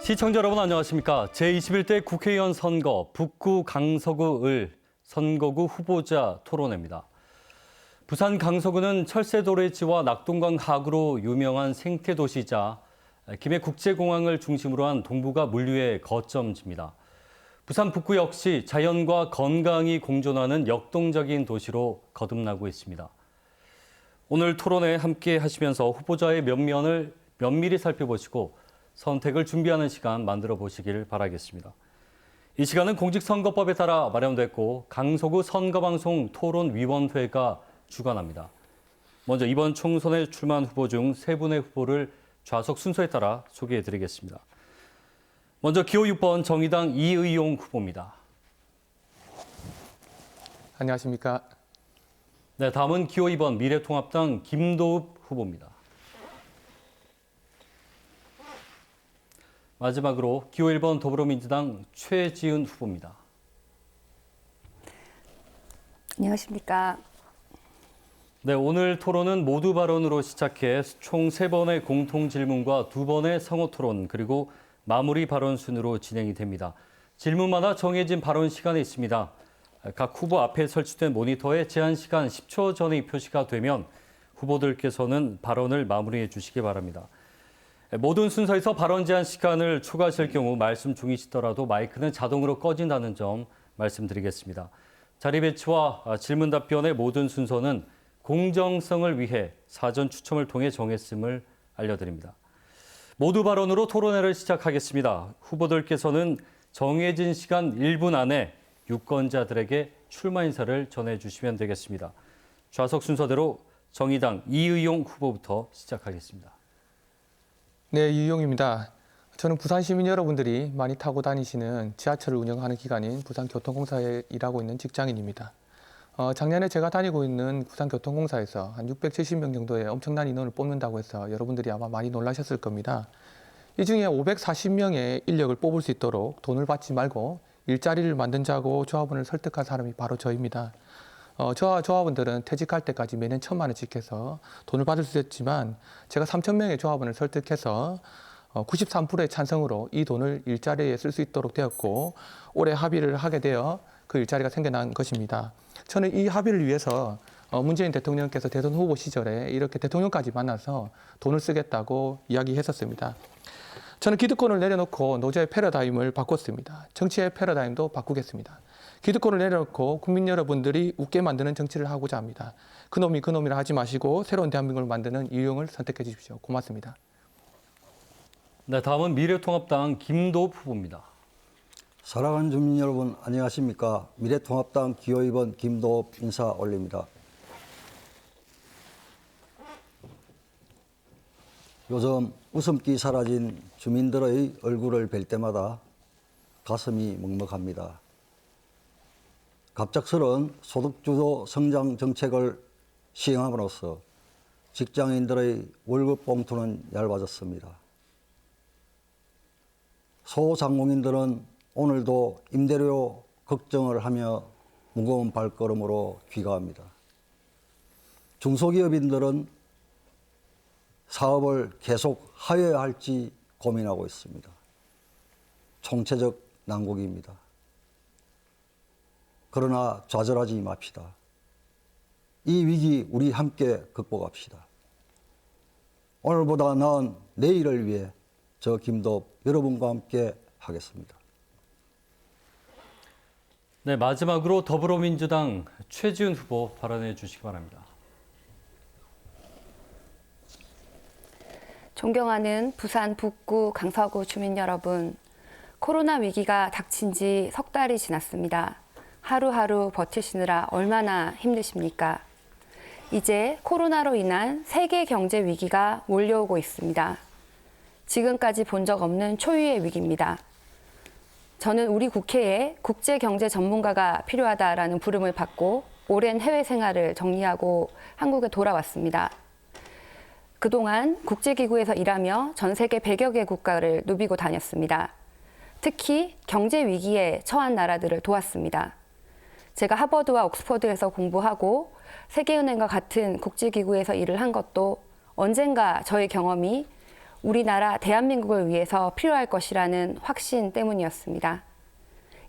시청자 여러분 안녕하십니까? 제21대 국회의원 선거 북구 강서구 을 선거구 후보자 토론회입니다. 부산 강서구는 철새도래지와 낙동강 하구로 유명한 생태도시이자 김해국제공항을 중심으로 한 동북아 물류의 거점지입니다. 부산 북구 역시 자연과 건강이 공존하는 역동적인 도시로 거듭나고 있습니다. 오늘 토론회 함께 하시면서 후보자의 면면을 면밀히 살펴보시고 선택을 준비하는 시간 만들어 보시길 바라겠습니다. 이 시간은 공직선거법에 따라 마련됐고 강서구 선거방송 토론위원회가 주관합니다. 먼저 이번 총선에 출마한 후보 중 세 분의 후보를 좌석 순서에 따라 소개해드리겠습니다. 먼저 기호 6번 정의당 이의용 후보입니다. 안녕하십니까. 네, 다음은 기호 2번 미래통합당 김도읍 후보입니다. 마지막으로 기호 1번 더불어민주당 최지은 후보입니다. 안녕하십니까. 네, 오늘 토론은 모두 발언으로 시작해 총 3번의 공통 질문과 2번의 성호 토론 그리고 마무리 발언 순으로 진행이 됩니다. 질문마다 정해진 발언 시간이 있습니다. 각 후보 앞에 설치된 모니터에 제한 시간 10초 전에 표시가 되면 후보들께서는 발언을 마무리해 주시기 바랍니다. 모든 순서에서 발언 제한 시간을 초과하실 경우 말씀 중이시더라도 마이크는 자동으로 꺼진다는 점 말씀드리겠습니다. 자리 배치와 질문 답변의 모든 순서는 공정성을 위해 사전 추첨을 통해 정했음을 알려드립니다. 모두 발언으로 토론회를 시작하겠습니다. 후보들께서는 정해진 시간 1분 안에 유권자들에게 출마 인사를 전해주시면 되겠습니다. 좌석 순서대로 정의당 이의용 후보부터 시작하겠습니다. 네, 이의용입니다. 저는 부산 시민 여러분들이 많이 타고 다니시는 지하철을 운영하는 기관인 부산교통공사에 일하고 있는 직장인입니다. 작년에 제가 다니고 있는 부산교통공사에서 한 670명 정도의 엄청난 인원을 뽑는다고 해서 여러분들이 아마 많이 놀라셨을 겁니다. 이 중에 540명의 인력을 뽑을 수 있도록 돈을 받지 말고 일자리를 만든자고 조합원을 설득한 사람이 바로 저입니다. 저와 조합원들은 퇴직할 때까지 매년 1,000만 원씩 해서 돈을 받을 수 있었지만 제가 3,000명의 조합원을 설득해서 93%의 찬성으로 이 돈을 일자리에 쓸 수 있도록 되었고 올해 합의를 하게 되어 그 일자리가 생겨난 것입니다. 저는 이 합의를 위해서 문재인 대통령께서 대선 후보 시절에 이렇게 대통령까지 만나서 돈을 쓰겠다고 이야기했었습니다. 저는 기득권을 내려놓고 노조의 패러다임을 바꿨습니다. 정치의 패러다임도 바꾸겠습니다. 기득권을 내려놓고 국민 여러분들이 웃게 만드는 정치를 하고자 합니다. 그놈이 그놈이라 하지 마시고 새로운 대한민국을 만드는 이의용을 선택해 주십시오. 고맙습니다. 네, 다음은 미래통합당 김도읍 후보입니다. 사랑하는 주민 여러분 안녕하십니까. 미래통합당 기호 2번 김도읍 인사 올립니다. 요즘 웃음기 사라진 주민들의 얼굴을 뵐 때마다 가슴이 먹먹합니다. 갑작스러운 소득주도 성장 정책을 시행함으로써 직장인들의 월급 봉투는 얇아졌습니다. 소상공인들은 오늘도 임대료 걱정을 하며 무거운 발걸음으로 귀가합니다. 중소기업인들은 사업을 계속 하여야 할지 고민하고 있습니다. 총체적 난국입니다. 그러나 좌절하지 맙시다. 이 위기 우리 함께 극복합시다. 오늘보다 나은 내일을 위해 저 김도읍 여러분과 함께 하겠습니다. 네, 마지막으로 더불어민주당 최지은 후보 발언해 주시기 바랍니다. 존경하는 부산 북구 강서구 주민 여러분, 코로나 위기가 닥친 지 석 달이 지났습니다. 하루하루 버티시느라 얼마나 힘드십니까? 이제 코로나로 인한 세계 경제 위기가 몰려오고 있습니다. 지금까지 본 적 없는 초유의 위기입니다. 저는 우리 국회에 국제경제 전문가가 필요하다라는 부름을 받고 오랜 해외 생활을 정리하고 한국에 돌아왔습니다. 그동안 국제기구에서 일하며 전 세계 100여 개 국가를 누비고 다녔습니다. 특히 경제 위기에 처한 나라들을 도왔습니다. 제가 하버드와 옥스퍼드에서 공부하고 세계은행과 같은 국제기구에서 일을 한 것도 언젠가 저의 경험이 우리나라 대한민국을 위해서 필요할 것이라는 확신 때문이었습니다.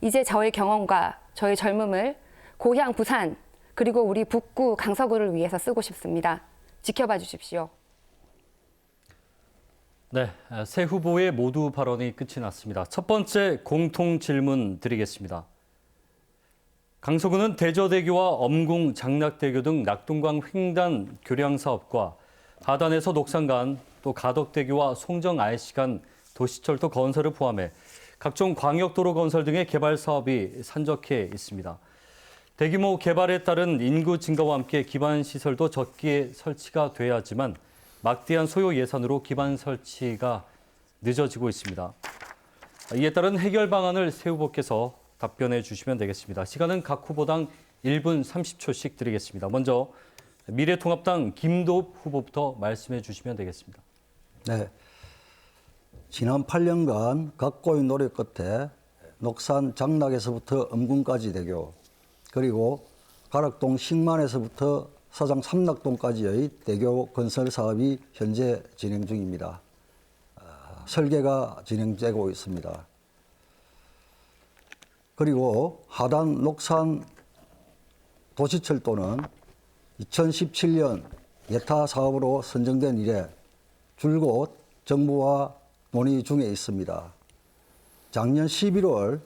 이제 저의 경험과 저의 젊음을 고향 부산 그리고 우리 북구 강서구를 위해서 쓰고 싶습니다. 지켜봐 주십시오. 네, 세 후보의 모두 발언이 끝이 났습니다. 첫 번째 공통 질문 드리겠습니다. 강서구는 대저대교와 엄궁 장락대교 등 낙동강 횡단 교량 사업과 하단에서 녹산간 또 가덕대교와 송정 IC 간 도시철도 건설을 포함해 각종 광역도로 건설 등의 개발 사업이 산적해 있습니다. 대규모 개발에 따른 인구 증가와 함께 기반 시설도 적기에 설치가 돼야 하지만 막대한 소요 예산으로 기반 설치가 늦어지고 있습니다. 이에 따른 해결 방안을 세 후보께서 답변해 주시면 되겠습니다. 시간은 각 후보당 1분 30초씩 드리겠습니다. 먼저 미래통합당 김도읍 후보부터 말씀해 주시면 되겠습니다. 네. 지난 8년간 각고의 노력 끝에 녹산 장락에서부터 엄궁까지 대교, 그리고 가락동 식만에서부터 서장 삼락동까지의 대교 건설 사업이 현재 진행 중입니다. 설계가 진행되고 있습니다. 그리고 하단 녹산 도시철도는 2017년 예타 사업으로 선정된 이래 줄곧 정부와 논의 중에 있습니다. 작년 11월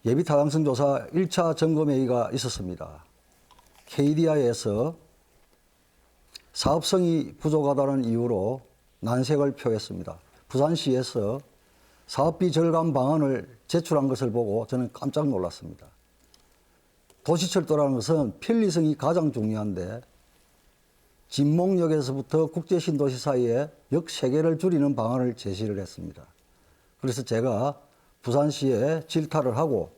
예비 타당성 조사 1차 점검회의가 있었습니다. KDI에서 사업성이 부족하다는 이유로 난색을 표했습니다. 부산시에서 사업비 절감 방안을 제출한 것을 보고 저는 깜짝 놀랐습니다. 도시철도라는 것은 편리성이 가장 중요한데 진목역에서부터 국제신도시 사이에 역 3개를 줄이는 방안을 제시를 했습니다. 그래서 제가 부산시에 질타를 하고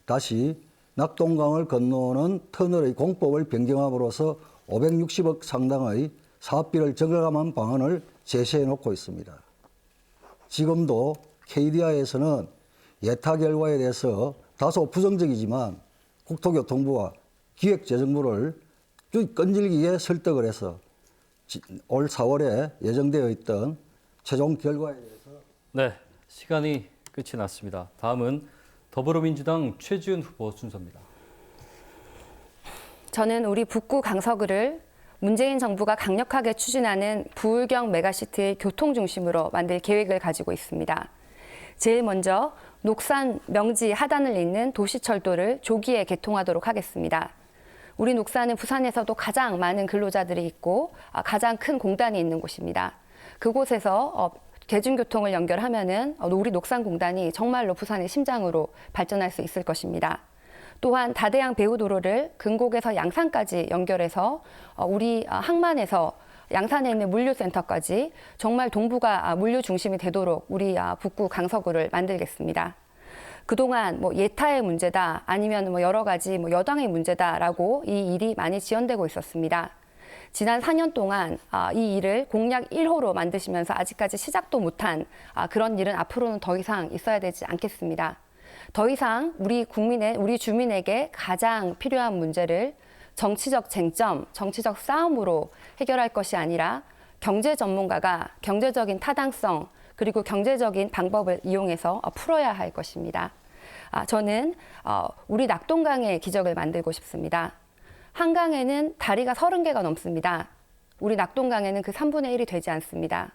다시 낙동강을 건너오는 터널의 공법을 변경함으로써 560억 상당의 사업비를 절감한 방안을 제시해 놓고 있습니다. 지금도 KDI에서는 예타 결과에 대해서 다소 부정적이지만 국토교통부와 기획재정부를 끈질기게 설득을 해서 올 4월에 예정되어 있던 최종 결과에 대해서 네, 시간이 끝이 났습니다. 다음은 더불어민주당 최지은 후보 순서입니다. 저는 우리 북구 강서구를 문재인 정부가 강력하게 추진하는 부울경 메가시티의 교통 중심으로 만들 계획을 가지고 있습니다. 제일 먼저 녹산 명지 하단을 잇는 도시철도를 조기에 개통하도록 하겠습니다. 우리 녹산은 부산에서도 가장 많은 근로자들이 있고 가장 큰 공단이 있는 곳입니다. 그곳에서 대중교통을 연결하면은 우리 녹산공단이 정말로 부산의 심장으로 발전할 수 있을 것입니다. 또한 다대양 배후도로를 근곡에서 양산까지 연결해서 우리 항만에서 양산에 있는 물류센터까지 정말 동부가 물류 중심이 되도록 우리 북구 강서구를 만들겠습니다. 그동안 예타의 문제다 아니면 여러 가지 여당의 문제다라고 이 일이 많이 지연되고 있었습니다. 지난 4년 동안 이 일을 공약 1호로 만드시면서 아직까지 시작도 못한 그런 일은 앞으로는 더 이상 있어야 되지 않겠습니다. 더 이상 우리 주민에게 가장 필요한 문제를 정치적 쟁점, 정치적 싸움으로 해결할 것이 아니라 경제 전문가가 경제적인 타당성 그리고 경제적인 방법을 이용해서 풀어야 할 것입니다. 저는 우리 낙동강의 기적을 만들고 싶습니다. 한강에는 다리가 30개가 넘습니다. 우리 낙동강에는 그 3분의 1이 되지 않습니다.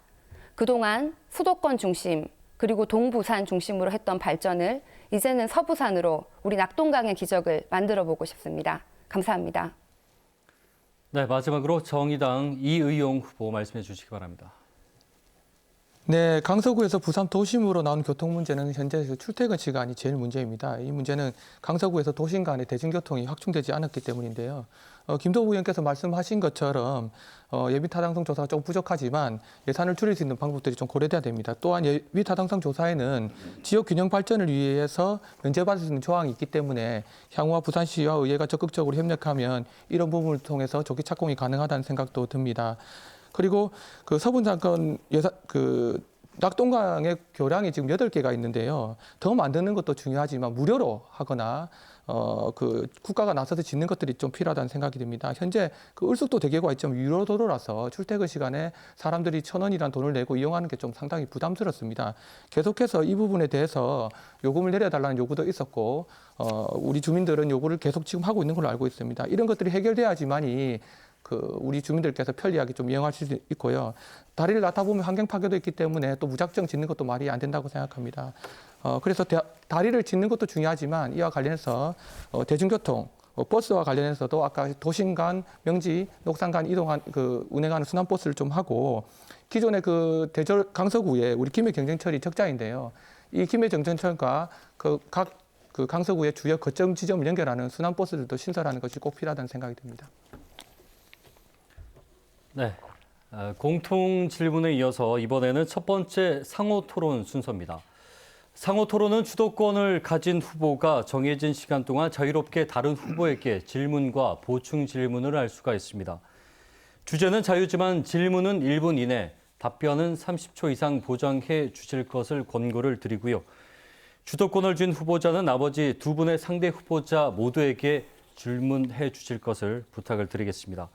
그동안 수도권 중심 그리고 동부산 중심으로 했던 발전을 이제는 서부산으로 우리 낙동강의 기적을 만들어 보고 싶습니다. 감사합니다. 네, 마지막으로 정의당 이의용 후보 말씀해 주시기 바랍니다. 네, 강서구에서 부산 도심으로 나온 교통 문제는 현재 출퇴근 시간이 제일 문제입니다. 이 문제는 강서구에서 도심 간의 대중교통이 확충되지 않았기 때문인데요. 김도우 의원께서 말씀하신 것처럼 예비 타당성 조사가 좀 부족하지만 예산을 줄일 수 있는 방법들이 좀 고려돼야 됩니다. 또한 예비 타당성 조사에는 지역 균형 발전을 위해서 면제받을 수 있는 조항이 있기 때문에 향후와 부산시와 의회가 적극적으로 협력하면 이런 부분을 통해서 조기 착공이 가능하다는 생각도 듭니다. 그리고 그 서분사건 낙동강의 교량이 지금 8개가 있는데요. 더 만드는 것도 중요하지만 무료로 하거나 그 국가가 나서서 짓는 것들이 좀 필요하다는 생각이 듭니다. 현재 그 을숙도 대교가 있지만 유료도로라서 출퇴근 시간에 사람들이 1,000원이라는 돈을 내고 이용하는 게 좀 상당히 부담스럽습니다. 계속해서 이 부분에 대해서 요금을 내려달라는 요구도 있었고 우리 주민들은 요구를 계속 지금 하고 있는 걸로 알고 있습니다. 이런 것들이 해결돼야지만이 우리 주민들께서 편리하게 좀 이용하실 수 있고요. 다리를 놔다 보면 환경 파괴도 있기 때문에 또 무작정 짓는 것도 말이 안 된다고 생각합니다. 그래서 다리를 짓는 것도 중요하지만 이와 관련해서 대중교통, 버스와 관련해서도 아까 도심 간, 명지, 녹산 간 운행하는 순환 버스를 좀 하고 기존의 그 대절 강서구에 우리 김해 경전철이 적자인데요. 이 김해 경전철과 각 강서구의 주요 거점 지점을 연결하는 순환 버스들도 신설하는 것이 꼭 필요하다는 생각이 듭니다. 네, 공통 질문에 이어서 이번에는 첫 번째 상호 토론 순서입니다. 상호 토론은 주도권을 가진 후보가 정해진 시간 동안 자유롭게 다른 후보에게 질문과 보충 질문을 할 수가 있습니다. 주제는 자유지만 질문은 1분 이내, 답변은 30초 이상 보장해 주실 것을 권고를 드리고요. 주도권을 쥔 후보자는 나머지 두 분의 상대 후보자 모두에게 질문해 주실 것을 부탁을 드리겠습니다.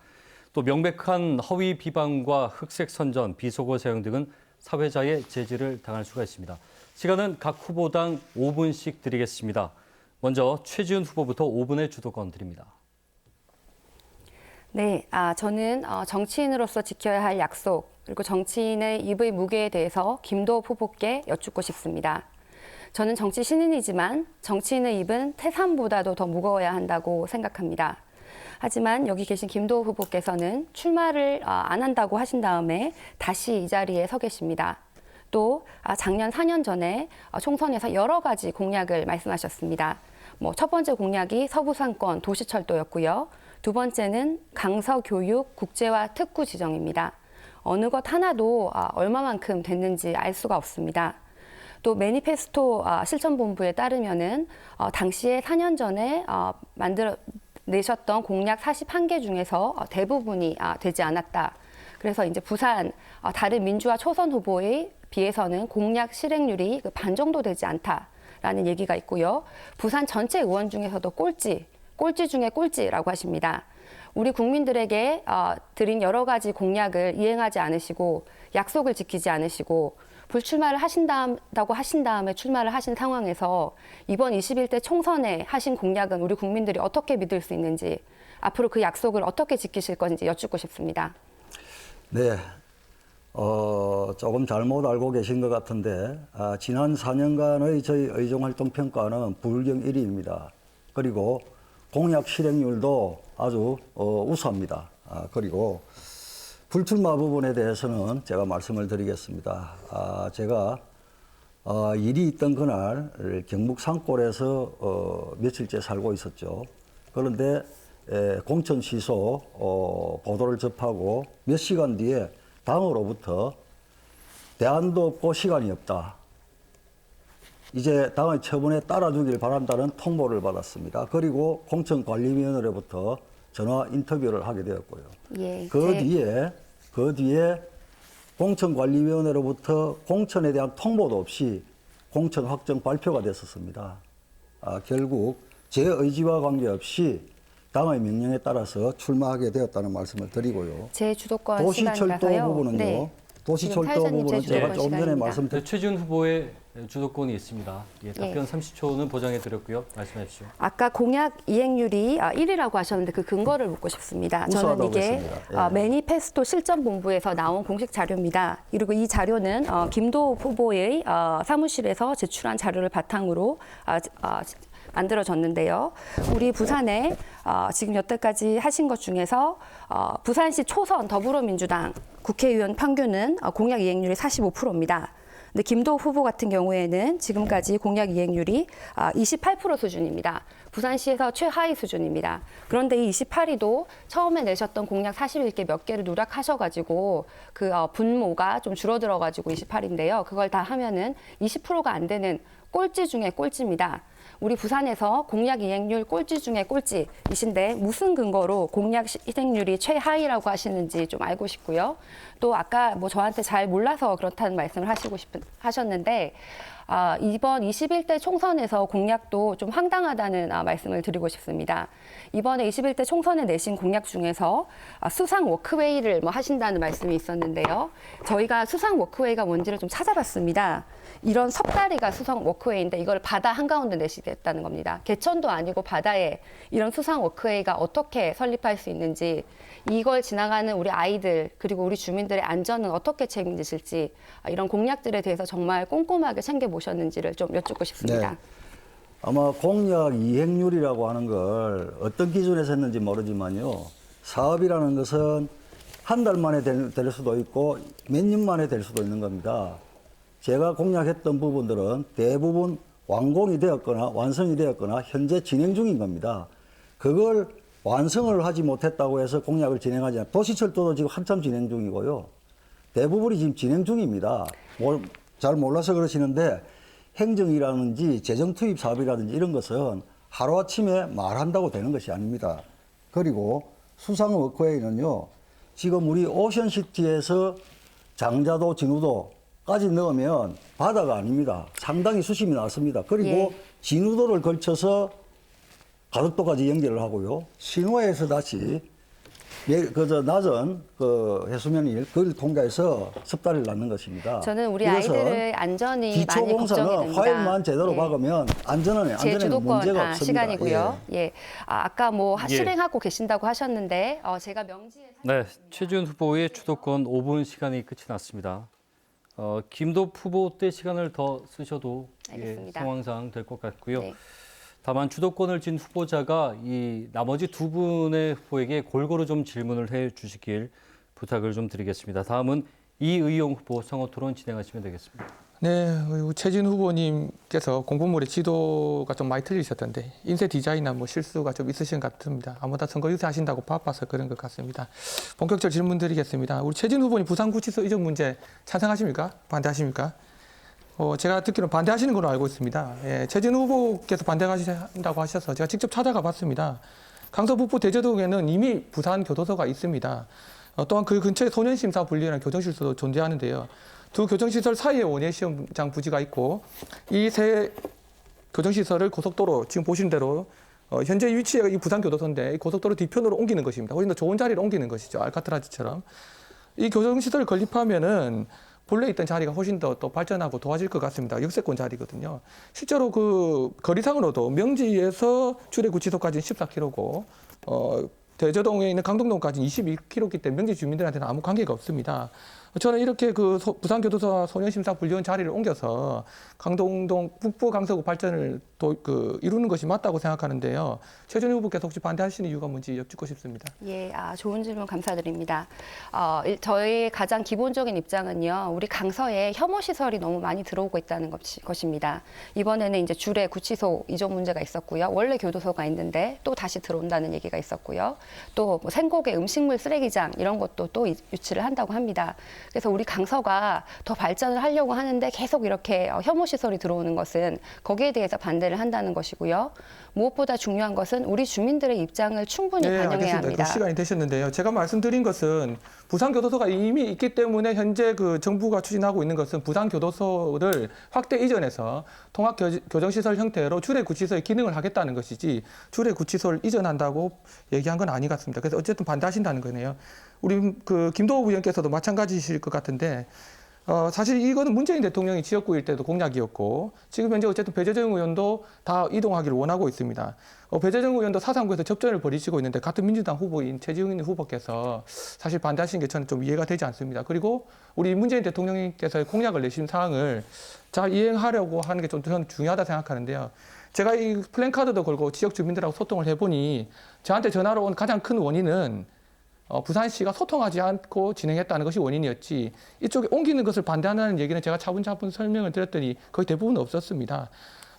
또 명백한 허위 비방과 흑색 선전, 비속어 사용 등은 사회자의 제지를 당할 수가 있습니다. 시간은 각 후보당 5분씩 드리겠습니다. 먼저 최지은 후보부터 5분의 주도권 드립니다. 네, 저는 정치인으로서 지켜야 할 약속, 그리고 정치인의 입의 무게에 대해서 김도읍 후보께 여쭙고 싶습니다. 저는 정치 신인이지만 정치인의 입은 태산보다도 더 무거워야 한다고 생각합니다. 하지만 여기 계신 김도읍 후보께서는 출마를 안 한다고 하신 다음에 다시 이 자리에 서 계십니다. 또 작년 4년 전에 총선에서 여러 가지 공약을 말씀하셨습니다. 첫 번째 공약이 서부상권 도시철도였고요. 두 번째는 강서교육 국제화 특구 지정입니다. 어느 것 하나도 얼마만큼 됐는지 알 수가 없습니다. 또 매니페스토 실천본부에 따르면은 당시에 4년 전에 내셨던 공약 41개 중에서 대부분이 되지 않았다. 그래서 이제 부산 다른 민주화 초선 후보에 비해서는 공약 실행률이 반 정도 되지 않다라는 얘기가 있고요. 부산 전체 의원 중에서도 꼴찌 중에 꼴찌라고 하십니다. 우리 국민들에게 드린 여러 가지 공약을 이행하지 않으시고 약속을 지키지 않으시고 불출마를 하신다고 하신 다음에 출마를 하신 상황에서 이번 21대 총선에 하신 공약은 우리 국민들이 어떻게 믿을 수 있는지 앞으로 그 약속을 어떻게 지키실 건지 여쭙고 싶습니다. 네, 조금 잘못 알고 계신 것 같은데 지난 4년간의 저희 의정활동평가는 불경 1위입니다. 그리고 공약 실행률도 아주 우수합니다. 그리고 불출마 부분에 대해서는 제가 말씀을 드리겠습니다. 제가 일이 있던 그날 경북 산골에서 며칠째 살고 있었죠. 그런데 공천 취소 보도를 접하고 몇 시간 뒤에 당으로부터 대안도 없고 시간이 없다. 이제 당의 처분에 따라주길 바란다는 통보를 받았습니다. 그리고 공천관리위원회로부터 전화 인터뷰를 하게 되었고요. 예, 그 뒤에 공천관리위원회로부터 공천에 대한 통보도 없이 공천 확정 발표가 됐었습니다. 결국 제 의지와 관계없이 당의 명령에 따라서 출마하게 되었다는 말씀을 드리고요. 제 주도권 도시철도 시간이라서요. 부분은요. 네. 도시철도 부분은 제가 좀 전에 말씀드린 최지은 후보의 주도권이 있습니다. 답변 30초는 보장해 드렸고요. 말씀해 주시죠. 아까 공약 이행률이 1위라고 하셨는데 그 근거를 묻고 싶습니다. 저는 이게 했습니다. 매니페스토 실전본부에서 나온 공식 자료입니다. 그리고 이 자료는 김도읍 후보의 사무실에서 제출한 자료를 바탕으로 만들어졌는데요. 우리 부산에 지금 여태까지 하신 것 중에서 부산시 초선 더불어민주당 국회의원 평균은 공약 이행률이 45%입니다. 근데 김도읍 후보 같은 경우에는 지금까지 공약 이행률이 28% 수준입니다. 부산시에서 최하위 수준입니다. 그런데 이 28위도 처음에 내셨던 공약 41개 몇 개를 누락하셔가지고 그 분모가 좀 줄어들어가지고 28인데요. 그걸 다 하면은 20%가 안 되는 꼴찌 중에 꼴찌입니다. 우리 부산에서 공약 이행률 꼴찌 중에 꼴찌이신데 무슨 근거로 공약 실행률이 최하위라고 하시는지 좀 알고 싶고요. 또 아까 저한테 잘 몰라서 그렇다는 말씀을 하셨는데 이번 21대 총선에서 공약도 좀 황당하다는 말씀을 드리고 싶습니다. 이번에 21대 총선에 내신 공약 중에서 수상 워크웨이를 하신다는 말씀이 있었는데요. 저희가 수상 워크웨이가 뭔지를 좀 찾아봤습니다. 이런 석다리가 수상 워크웨이인데 이걸 바다 한가운데 내시겠다는 겁니다. 개천도 아니고 바다에 이런 수상 워크웨이가 어떻게 설립할 수 있는지, 이걸 지나가는 우리 아이들 그리고 우리 주민들의 안전은 어떻게 책임지실지, 이런 공약들에 대해서 정말 꼼꼼하게 챙겨보셨는지를 좀 여쭙고 싶습니다. 네. 아마 공약 이행률이라고 하는 걸 어떤 기준에서 했는지 모르지만요. 사업이라는 것은 한 달 만에 될 수도 있고 몇 년 만에 될 수도 있는 겁니다. 제가 공약했던 부분들은 대부분 완공이 되었거나 완성이 되었거나 현재 진행 중인 겁니다. 그걸 완성을 하지 못했다고 해서 공약을 진행하지 않아요. 도시철도도 지금 한참 진행 중이고요. 대부분이 지금 진행 중입니다. 잘 몰라서 그러시는데 행정이라든지 재정 투입 사업이라든지 이런 것은 하루아침에 말한다고 되는 것이 아닙니다. 그리고 수상 워크웨이는요, 지금 우리 오션시티에서 장자도 진우도까지 넣으면 바다가 아닙니다. 상당히 수심이 낮습니다. 그리고 진우도를 걸쳐서 가덕도까지 연결을 하고요. 신호에서 다시 낮은 해수면이 그걸 통과해서 섭다리를 낳는 것입니다. 저는 우리 아이들의 안전이 많이 걱정이 기초공사는 됩니다. 화일만 제대로 박으면 안전에는 문제가 없습니다. 시간이고요. 아까 실행하고 계신다고 하셨는데 제가 명지에 네, 최지훈 후보의 주도권 5분 시간이 끝이 났습니다. 김도읍 후보 때 시간을 더 쓰셔도 상황상 될 것 같고요. 네. 다만 주도권을 쥔 후보자가 이 나머지 두 분의 후보에게 골고루 좀 질문을 해 주시길 부탁을 좀 드리겠습니다. 다음은 이의용 후보 성호 토론 진행하시면 되겠습니다. 네, 최진 후보님께서 공보물의 지도가 좀 많이 틀리셨던데 인쇄 디자인이나 실수가 좀 있으신 것 같습니다. 아무나 선거 유세하신다고 바빠서 그런 것 같습니다. 본격적으로 질문 드리겠습니다. 우리 최진 후보님 부산구치소 이전 문제 찬성하십니까? 반대하십니까? 제가 듣기로는 반대하시는 걸로 알고 있습니다. 최진 후보께서 반대하신다고 하셔서 제가 직접 찾아가 봤습니다. 강서 북부 대저동에는 이미 부산 교도소가 있습니다. 또한 그 근처에 소년심사 분리라는 교정시설도 존재하는데요. 두 교정시설 사이에 원예시험장 부지가 있고 이 세 교정시설을 고속도로 지금 보시는 대로 현재 위치가 이 부산교도소인데 이 고속도로 뒤편으로 옮기는 것입니다. 훨씬 더 좋은 자리를 옮기는 것이죠. 알카트라즈처럼. 이 교정시설을 건립하면은 본래 있던 자리가 훨씬 더 또 발전하고 도와질 것 같습니다. 역세권 자리거든요. 실제로 그 거리상으로도 명지에서 주례구치소까지는 14km고 대저동에 있는 강동동까지는 21km이기 때문에 명지 주민들한테는 아무 관계가 없습니다. 저는 이렇게 그 부산교도소와 소년심사 분리원 자리를 옮겨서 강동동 북부 강서구 발전을 이루는 것이 맞다고 생각하는데요. 최준희 후보께서 혹시 반대하시는 이유가 뭔지 여쭙고 싶습니다. 좋은 질문 감사드립니다. 저희 가장 기본적인 입장은요, 우리 강서에 혐오 시설이 너무 많이 들어오고 있다는 것입니다. 이번에는 이제 주례 구치소 이전 문제가 있었고요. 원래 교도소가 있는데 또 다시 들어온다는 얘기가 있었고요. 또 생고개 음식물 쓰레기장 이런 것도 또 유치를 한다고 합니다. 그래서 우리 강서가 더 발전을 하려고 하는데 계속 이렇게 혐오 시설이 들어오는 것은 거기에 대해서 반대를 한다는 것이고요. 무엇보다 중요한 것은 우리 주민들의 입장을 충분히 반영해야 합니다. 그 시간이 되셨는데요. 제가 말씀드린 것은 부산교도소가 이미 있기 때문에 현재 그 정부가 추진하고 있는 것은 부산교도소를 확대 이전해서 통합교정시설 형태로 주례구치소의 기능을 하겠다는 것이지 주례구치소를 이전한다고 얘기한 건 아니 같습니다. 그래서 어쨌든 반대하신다는 거네요. 우리 그 김도읍 의원께서도 마찬가지실 것 같은데 사실 이거는 문재인 대통령이 지역구일 때도 공약이었고 지금 현재 어쨌든 배재정 의원도 다 이동하기를 원하고 있습니다. 배재정 의원도 사상구에서 접전을 벌이시고 있는데 같은 민주당 후보인 최지웅 후보께서 사실 반대하시는 게 저는 좀 이해가 되지 않습니다. 그리고 우리 문재인 대통령께서의 공약을 내신 사항을 잘 이행하려고 하는 게 좀 중요하다 생각하는데요. 제가 이 플랜카드도 걸고 지역 주민들하고 소통을 해보니 저한테 전화로 온 가장 큰 원인은 부산시가 소통하지 않고 진행했다는 것이 원인이었지 이쪽에 옮기는 것을 반대하는 얘기는 제가 차분차분 설명을 드렸더니 거의 대부분 없었습니다.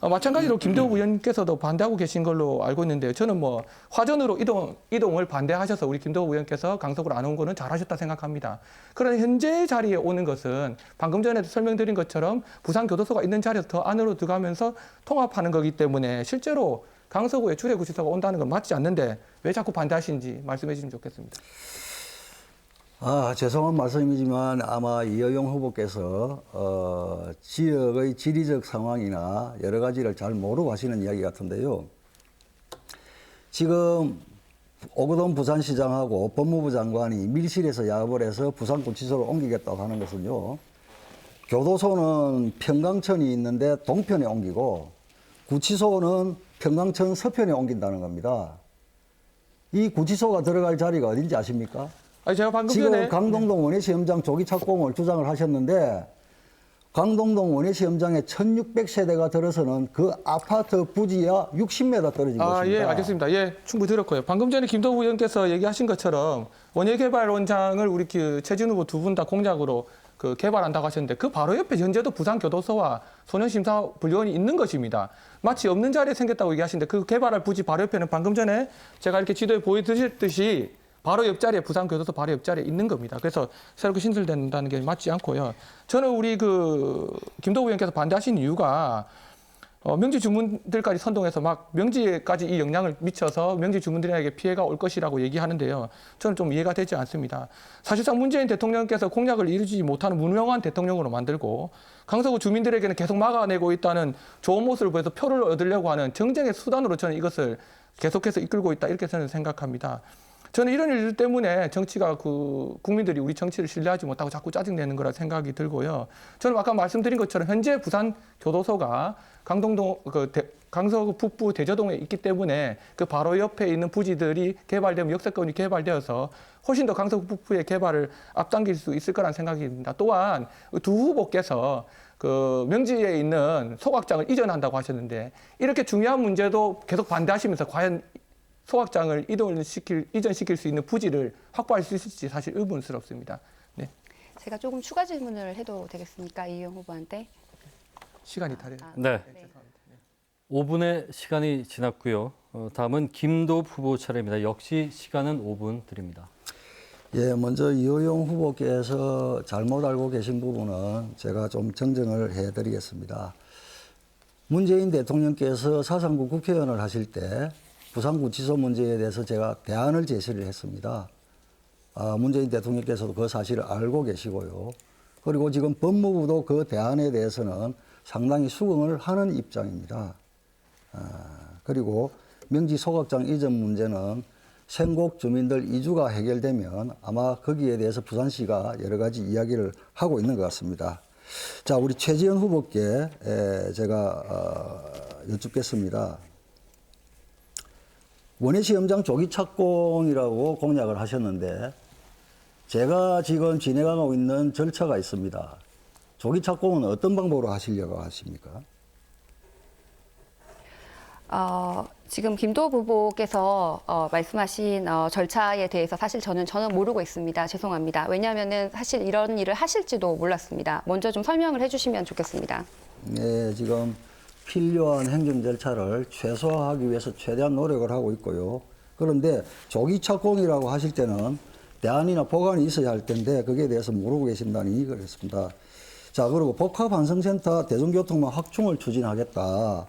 마찬가지로 김도읍 의원께서도 반대하고 계신 걸로 알고 있는데요. 저는 화전으로 이동을 반대하셔서 우리 김도읍 의원께서 강서구로 안 온 거는 잘하셨다 생각합니다. 그러나 현재 자리에 오는 것은 방금 전에도 설명드린 것처럼 부산교도소가 있는 자리에서 더 안으로 들어가면서 통합하는 거기 때문에 실제로 강서구에 주례구치소가 온다는 건 맞지 않는데 왜 자꾸 반대하시는지 말씀해 주시면 좋겠습니다. 죄송한 말씀이지만 아마 이여용 후보께서 지역의 지리적 상황이나 여러 가지를 잘 모르고 하시는 이야기 같은데요. 지금 오거돈 부산시장하고 법무부 장관이 밀실에서 야합을 해서 부산구치소로 옮기겠다고 하는 것은요. 교도소는 평강천이 있는데 동편에 옮기고 구치소는 평강천 서편에 옮긴다는 겁니다. 이 구치소가 들어갈 자리가 어딘지 아십니까? 아니, 제가 방금 지금 전에 강동동 원예시험장 조기 착공을 주장을 하셨는데 강동동 원예시험장에 1600세대가 들어서는 그 아파트 부지야 60m 떨어진 곳입니다. 예, 알겠습니다. 예, 충분히 들었고요. 방금 전에 김도부 의원께서 얘기하신 것처럼 원예개발원장을 우리 최진우 후보 두 분 다 공약으로 개발한다고 하셨는데 그 바로 옆에 현재도 부산교도소와 소년심사분리원이 있는 것입니다. 마치 없는 자리에 생겼다고 얘기하시는데 그 개발할 부지 바로 옆에는 방금 전에 제가 이렇게 지도에 보여드렸듯이 바로 옆자리에 부산교도소 바로 옆자리에 있는 겁니다. 그래서 새롭게 신설된다는 게 맞지 않고요. 저는 우리 김도부 의원께서 반대하신 이유가 명지 주민들까지 선동해서 막 명지에까지 이 영향을 미쳐서 명지 주민들에게 피해가 올 것이라고 얘기하는데요. 저는 좀 이해가 되지 않습니다. 사실상 문재인 대통령께서 공약을 이루지 못하는 무능한 대통령으로 만들고 강서구 주민들에게는 계속 막아내고 있다는 좋은 모습을 보여서 표를 얻으려고 하는 정쟁의 수단으로 저는 이것을 계속해서 이끌고 있다 이렇게 저는 생각합니다. 저는 이런 일들 때문에 정치가 국민들이 우리 정치를 신뢰하지 못하고 자꾸 짜증내는 거라 생각이 들고요. 저는 아까 말씀드린 것처럼 현재 부산 교도소가 강서구 북부 대저동에 있기 때문에 그 바로 옆에 있는 부지들이 개발되면 역세권이 개발되어서 훨씬 더 강서구 북부의 개발을 앞당길 수 있을 거라는 생각이 듭니다. 또한 두 후보께서 명지에 있는 소각장을 이전한다고 하셨는데 이렇게 중요한 문제도 계속 반대하시면서 과연 소각장을 이전시킬 수 있는 부지를 확보할 수 있을지 사실 의문스럽습니다. 네. 제가 조금 추가 질문을 해도 되겠습니까? 이용 후보한테. 시간이 다 됐네요. 네. 5분의 시간이 지났고요. 다음은 김도읍 후보 차례입니다. 역시 시간은 5분 드립니다. 예, 먼저 이호용 후보께서 잘못 알고 계신 부분은 제가 좀 정정을 해드리겠습니다. 문재인 대통령께서 사상구 국회의원을 하실 때 부산구치소 문제에 대해서 제가 대안을 제시를 했습니다. 문재인 대통령께서도 그 사실을 알고 계시고요. 그리고 지금 법무부도 그 대안에 대해서는 상당히 수긍을 하는 입장입니다. 그리고 명지 소각장 이전 문제는 생곡 주민들 이주가 해결되면 아마 거기에 대해서 부산시가 여러 가지 이야기를 하고 있는 것 같습니다. 자, 우리 최지현 후보께 제가 여쭙겠습니다. 원예시험장 조기 착공이라고 공약을 하셨는데 제가 지금 진행하고 있는 절차가 있습니다. 조기 착공은 어떤 방법으로 하시려고 하십니까? 지금 김도읍 후보께서 말씀하신 절차에 대해서 사실 저는 모르고 있습니다. 죄송합니다. 왜냐하면은 사실 이런 일을 하실지도 몰랐습니다. 먼저 좀 설명을 해주시면 좋겠습니다. 네, 지금 필요한 행정 절차를 최소화하기 위해서 최대한 노력을 하고 있고요. 그런데 조기 착공이라고 하실 때는 대안이나 보관이 있어야 할 텐데 거기에 대해서 모르고 계신다니 그렇습니다. 자, 그리고 복합환승센터 대중교통망 확충을 추진하겠다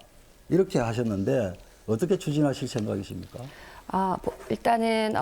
이렇게 하셨는데 어떻게 추진하실 생각이십니까? 일단은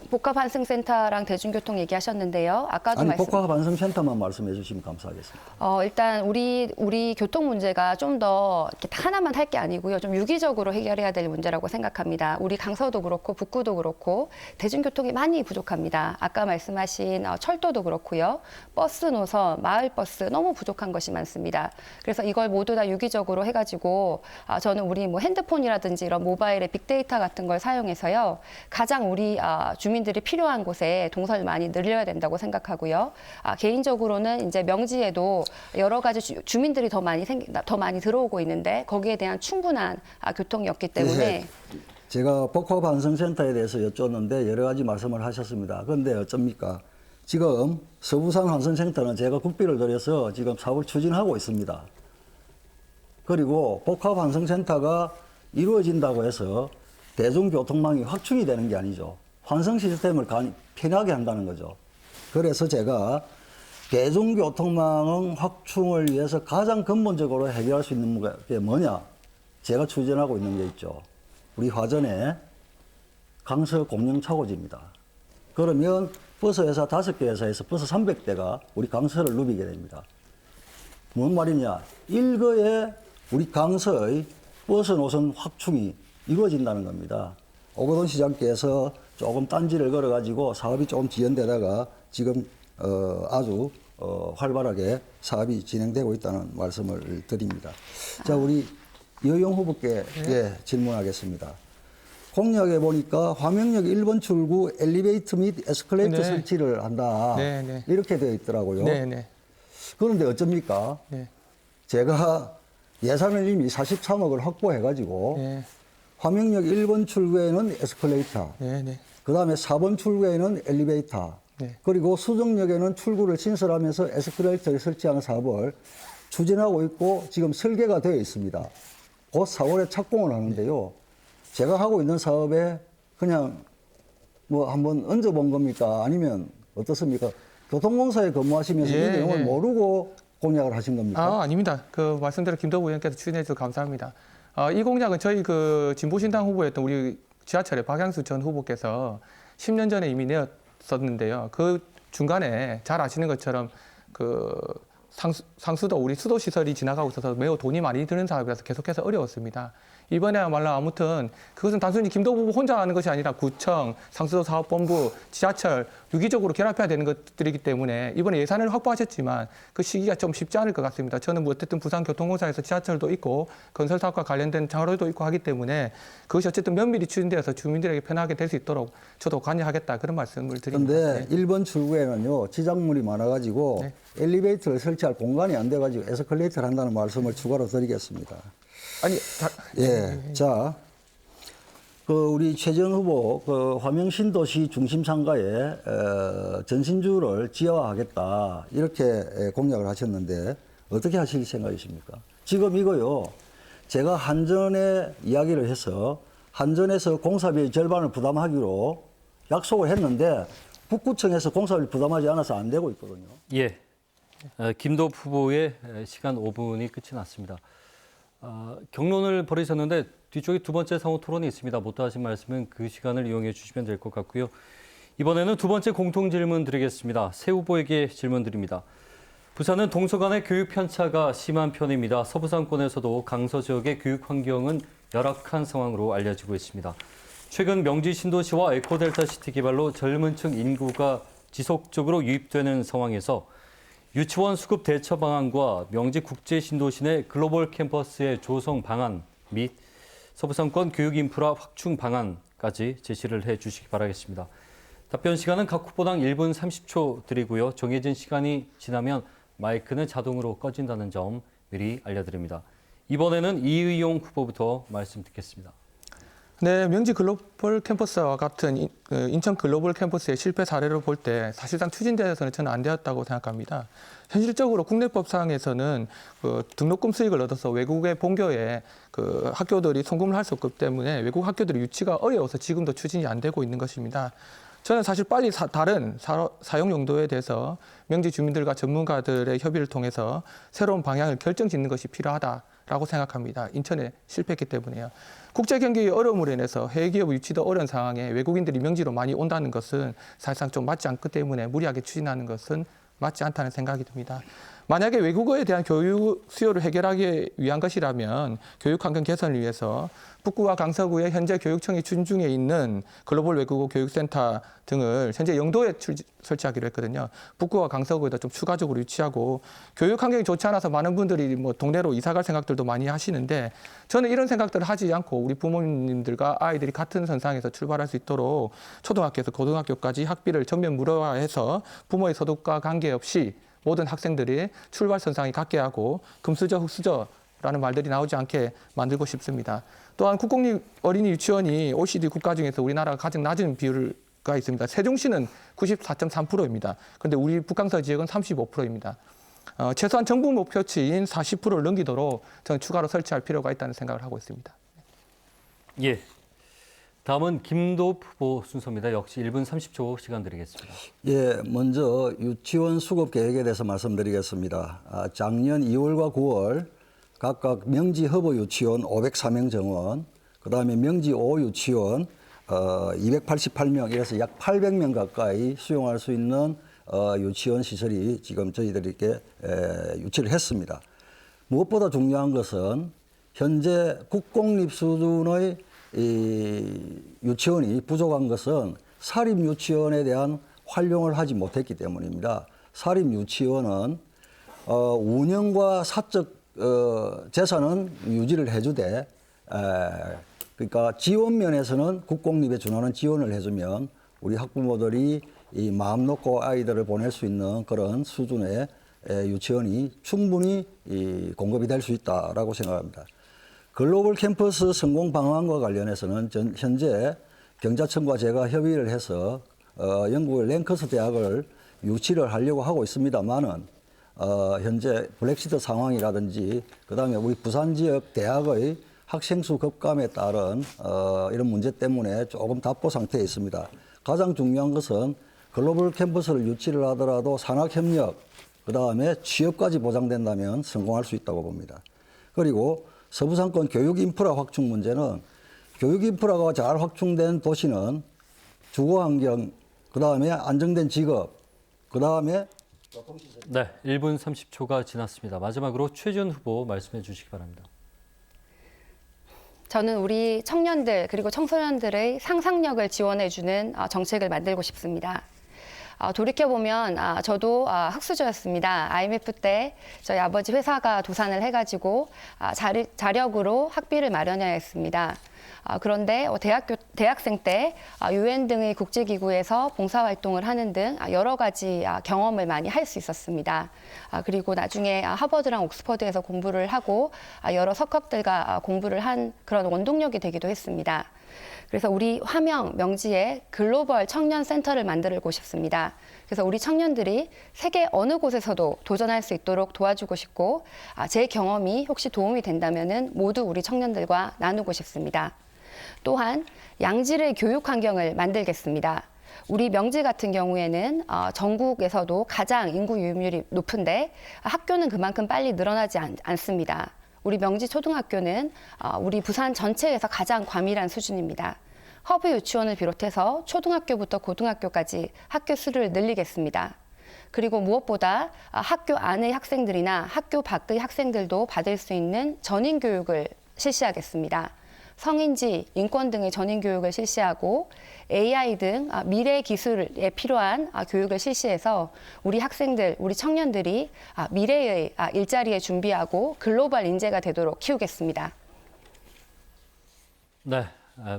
복합환승센터랑 대중교통 얘기하셨는데요. 아까도 복합환승센터만 말씀해 주시면 감사하겠습니다. 일단 우리 교통 문제가 좀 더 하나만 할 게 아니고요. 좀 유기적으로 해결해야 될 문제라고 생각합니다. 우리 강서도 그렇고 북구도 그렇고 대중교통이 많이 부족합니다. 아까 말씀하신 철도도 그렇고요. 버스 노선, 마을버스 너무 부족한 것이 많습니다. 그래서 이걸 모두 다 유기적으로 해가지고 저는 우리 핸드폰이라든지 이런 모바일의 빅데이터 같은 걸 사용해서요. 가장 우리 주민들이 필요한 곳에 동선을 많이 늘려야 된다고 생각하고요. 개인적으로는 이제 명지에도 여러 가지 주민들이 더 많이 들어오고 있는데 거기에 대한 충분한 교통이 없기 때문에 네, 제가 복합환승센터에 대해서 여쭈었는데 여러 가지 말씀을 하셨습니다. 그런데 어쩝니까? 지금 서부산 환승센터는 제가 국비를 들여서 지금 사업을 추진하고 있습니다. 그리고 복합환승센터가 이루어진다고 해서 대중교통망이 확충이 되는 게 아니죠. 환승 시스템을 편하게 한다는 거죠. 그래서 제가 대중교통망 확충을 위해서 가장 근본적으로 해결할 수 있는 게 뭐냐? 제가 추진하고 있는 게 있죠. 우리 화전에 강서 공영 차고지입니다. 그러면 버스 회사 5개 회사에서 버스 300대가 우리 강서를 누비게 됩니다. 뭔 말이냐? 일거에 우리 강서의 버스 노선 확충이 이루어진다는 겁니다. 오거돈 시장께서 조금 딴지를 걸어가지고 사업이 조금 지연되다가 지금 아주 활발하게 사업이 진행되고 있다는 말씀을 드립니다. 자, 우리 여영 후보께 질문하겠습니다. 공약에 보니까 화명역 1번 출구 엘리베이터 및 에스컬레이터 네. 설치를 한다. 네, 네. 이렇게 되어 있더라고요. 네, 네. 그런데 어쩝니까? 네. 제가 예산을 이미 43억을 확보해가지고 네. 화명역 1번 출구에는 에스컬레이터, 네, 네. 그 다음에 4번 출구에는 엘리베이터, 네. 그리고 수정역에는 출구를 신설하면서 에스컬레이터를 설치하는 사업을 추진하고 있고 지금 설계가 되어 있습니다. 곧 4월에 착공을 하는데요. 제가 하고 있는 사업에 그냥 뭐 한번 얹어본 겁니까? 아니면 어떻습니까? 교통공사에 근무하시면서 이 예, 내용을 예. 모르고 공약을 하신 겁니까? 아닙니다. 그 말씀대로 김도부 의원께서 추진해 주셔서 감사합니다. 이 공약은 저희 그 진보신당 후보였던 우리 지하철의 박양수 전 후보께서 10년 전에 이미 내었었는데요. 그 중간에 잘 아시는 것처럼 그 상수도 우리 수도 시설이 지나가고 있어서 매우 돈이 많이 드는 사업이라서 계속해서 어려웠습니다. 이번에야말로 아무튼 그것은 단순히 김도부 후보 혼자 하는 것이 아니라 구청, 상수도 사업본부, 지하철 유기적으로 결합해야 되는 것들이기 때문에 이번에 예산을 확보하셨지만 그 시기가 좀 쉽지 않을 것 같습니다. 저는 뭐 어쨌든 부산교통공사에서 지하철도 있고 건설 사업과 관련된 장로도 있고 하기 때문에 그것이 어쨌든 면밀히 추진되어서 주민들에게 편하게 될 수 있도록 저도 관여하겠다 그런 말씀을 드립니다. 그런데 네. 1번 출구에는요, 지작물이 많아가지고 네. 엘리베이터를 설치할 공간이 안 돼가지고 에스컬레이터를 한다는 말씀을 추가로 드리겠습니다. 아니, 예, 자, 그 우리 최재형 후보 그 화명 신도시 중심 상가에 전신주를 지하화하겠다 이렇게 공약을 하셨는데 어떻게 하실 생각이십니까? 지금 이거요, 제가 한전에 이야기를 해서 한전에서 공사비 절반을 부담하기로 약속을 했는데 북구청에서 공사비를 부담하지 않아서 안 되고 있거든요. 예, 김도부 후보의 시간 5분이 끝이 났습니다. 경론을 벌이셨는데 뒤쪽에 두 번째 상호 토론이 있습니다. 못다 하신 말씀은 그 시간을 이용해 주시면 될 것 같고요. 이번에는 두 번째 공통 질문 드리겠습니다. 새 후보에게 질문 드립니다. 부산은 동서간의 교육 편차가 심한 편입니다. 서부상권에서도 강서 지역의 교육 환경은 열악한 상황으로 알려지고 있습니다. 최근 명지 신도시와 에코델타시티 개발로 젊은 층 인구가 지속적으로 유입되는 상황에서 유치원 수급 대처 방안과 명지 국제 신도시 내 글로벌 캠퍼스의 조성 방안 및 서부상권 교육 인프라 확충 방안까지 제시를 해 주시기 바라겠습니다. 답변 시간은 각 후보당 1분 30초 드리고요. 정해진 시간이 지나면 마이크는 자동으로 꺼진다는 점 미리 알려드립니다. 이번에는 이의용 후보부터 말씀 듣겠습니다. 네, 명지 글로벌 캠퍼스와 같은 인천 글로벌 캠퍼스의 실패 사례를 볼 때 사실상 추진되어서는 저는 안 되었다고 생각합니다. 현실적으로 국내법상에서는 등록금 수익을 얻어서 외국의 본교에 학교들이 송금을 할 수 없기 때문에 외국 학교들의 유치가 어려워서 지금도 추진이 안 되고 있는 것입니다. 저는 사실 빨리 다른 사용 용도에 대해서 명지 주민들과 전문가들의 협의를 통해서 새로운 방향을 결정짓는 것이 필요하다라고 생각합니다. 인천에 실패했기 때문에요. 국제 경기의 어려움으로 인해서 해외 기업 유치도 어려운 상황에 외국인들이 명지로 많이 온다는 것은 사실상 좀 맞지 않기 때문에 무리하게 추진하는 것은 맞지 않다는 생각이 듭니다. 만약에 외국어에 대한 교육 수요를 해결하기 위한 것이라면 교육 환경 개선을 위해서 북구와 강서구에 현재 교육청이 추진 중에 있는 글로벌 외국어 교육센터 등을 현재 영도에 설치하기로 했거든요. 북구와 강서구에도 좀 추가적으로 유치하고 교육 환경이 좋지 않아서 많은 분들이 뭐 동네로 이사 갈 생각들도 많이 하시는데 저는 이런 생각들을 하지 않고 우리 부모님들과 아이들이 같은 선상에서 출발할 수 있도록 초등학교에서 고등학교까지 학비를 전면 무료화해서 부모의 소득과 관계없이 모든 학생들이 출발선상에 같게 하고 금수저, 흑수저라는 말들이 나오지 않게 만들고 싶습니다. 또한 국공립 어린이 유치원이 OECD 국가 중에서 우리나라가 가장 낮은 비율가 있습니다. 세종시는 94.3%입니다. 그런데 우리 북강서 지역은 35%입니다. 최소한 정부 목표치인 40%를 넘기도록 저는 추가로 설치할 필요가 있다는 생각을 하고 있습니다. 예. 다음은 김도부 후보 순서입니다. 역시 1분 30초 시간 드리겠습니다. 예, 먼저 유치원 수급 계획에 대해서 말씀드리겠습니다. 작년 2월과 9월 각각 명지 허버 유치원 504명 정원, 그다음에 명지 5 유치원 288명, 이래서 약 800명 가까이 수용할 수 있는 유치원 시설이 지금 저희들에게 유치를 했습니다. 무엇보다 중요한 것은 현재 국공립 수준의 이 유치원이 부족한 것은 사립 유치원에 대한 활용을 하지 못했기 때문입니다. 사립 유치원은 운영과 사적 재산은 유지를 해주되 그러니까 지원 면에서는 국공립에 준하는 지원을 해주면 우리 학부모들이 이 마음 놓고 아이들을 보낼 수 있는 그런 수준의 유치원이 충분히 공급이 될 수 있다라고 생각합니다. 글로벌 캠퍼스 성공 방안과 관련해서는 현재 경자청과 제가 협의를 해서 영국의 랭커스 대학을 유치를 하려고 하고 있습니다만은 현재 브렉시트 상황이라든지 그다음에 우리 부산 지역 대학의 학생 수 급감에 따른 이런 문제 때문에 조금 답보 상태에 있습니다. 가장 중요한 것은 글로벌 캠퍼스를 유치를 하더라도 산학협력, 그다음에 취업까지 보장된다면 성공할 수 있다고 봅니다. 그리고 서부상권 교육 인프라 확충 문제는 교육 인프라가 잘 확충된 도시는 주거 환경, 그다음에 안정된 직업, 그다음에 네, 1분 30초가 지났습니다. 마지막으로 최지원 후보 말씀해 주시기 바랍니다. 저는 우리 청년들 그리고 청소년들의 상상력을 지원해주는 정책을 만들고 싶습니다. 돌이켜보면 저도 흑수저였습니다. IMF 때 저희 아버지 회사가 도산을 해가지고 자력으로 학비를 마련해야 했습니다. 그런데 대학생 때 UN 등의 국제기구에서 봉사활동을 하는 등 여러 가지 경험을 많이 할 수 있었습니다. 그리고 나중에 하버드랑 옥스퍼드에서 공부를 하고 여러 석학들과 공부를 한 그런 원동력이 되기도 했습니다. 그래서 우리 화명, 명지에 글로벌 청년 센터를 만들고 싶습니다. 그래서 우리 청년들이 세계 어느 곳에서도 도전할 수 있도록 도와주고 싶고 제 경험이 혹시 도움이 된다면 모두 우리 청년들과 나누고 싶습니다. 또한 양질의 교육 환경을 만들겠습니다. 우리 명지 같은 경우에는 전국에서도 가장 인구 유입률이 높은데 학교는 그만큼 빨리 늘어나지 않습니다. 우리 명지 초등학교는 우리 부산 전체에서 가장 과밀한 수준입니다. 허브 유치원을 비롯해서 초등학교부터 고등학교까지 학교 수를 늘리겠습니다. 그리고 무엇보다 학교 안의 학생들이나 학교 밖의 학생들도 받을 수 있는 전인 교육을 실시하겠습니다. 성인지, 인권 등의 전인 교육을 실시하고 AI 등 미래 기술에 필요한 교육을 실시해서 우리 학생들, 우리 청년들이 미래의 일자리에 준비하고 글로벌 인재가 되도록 키우겠습니다. 네,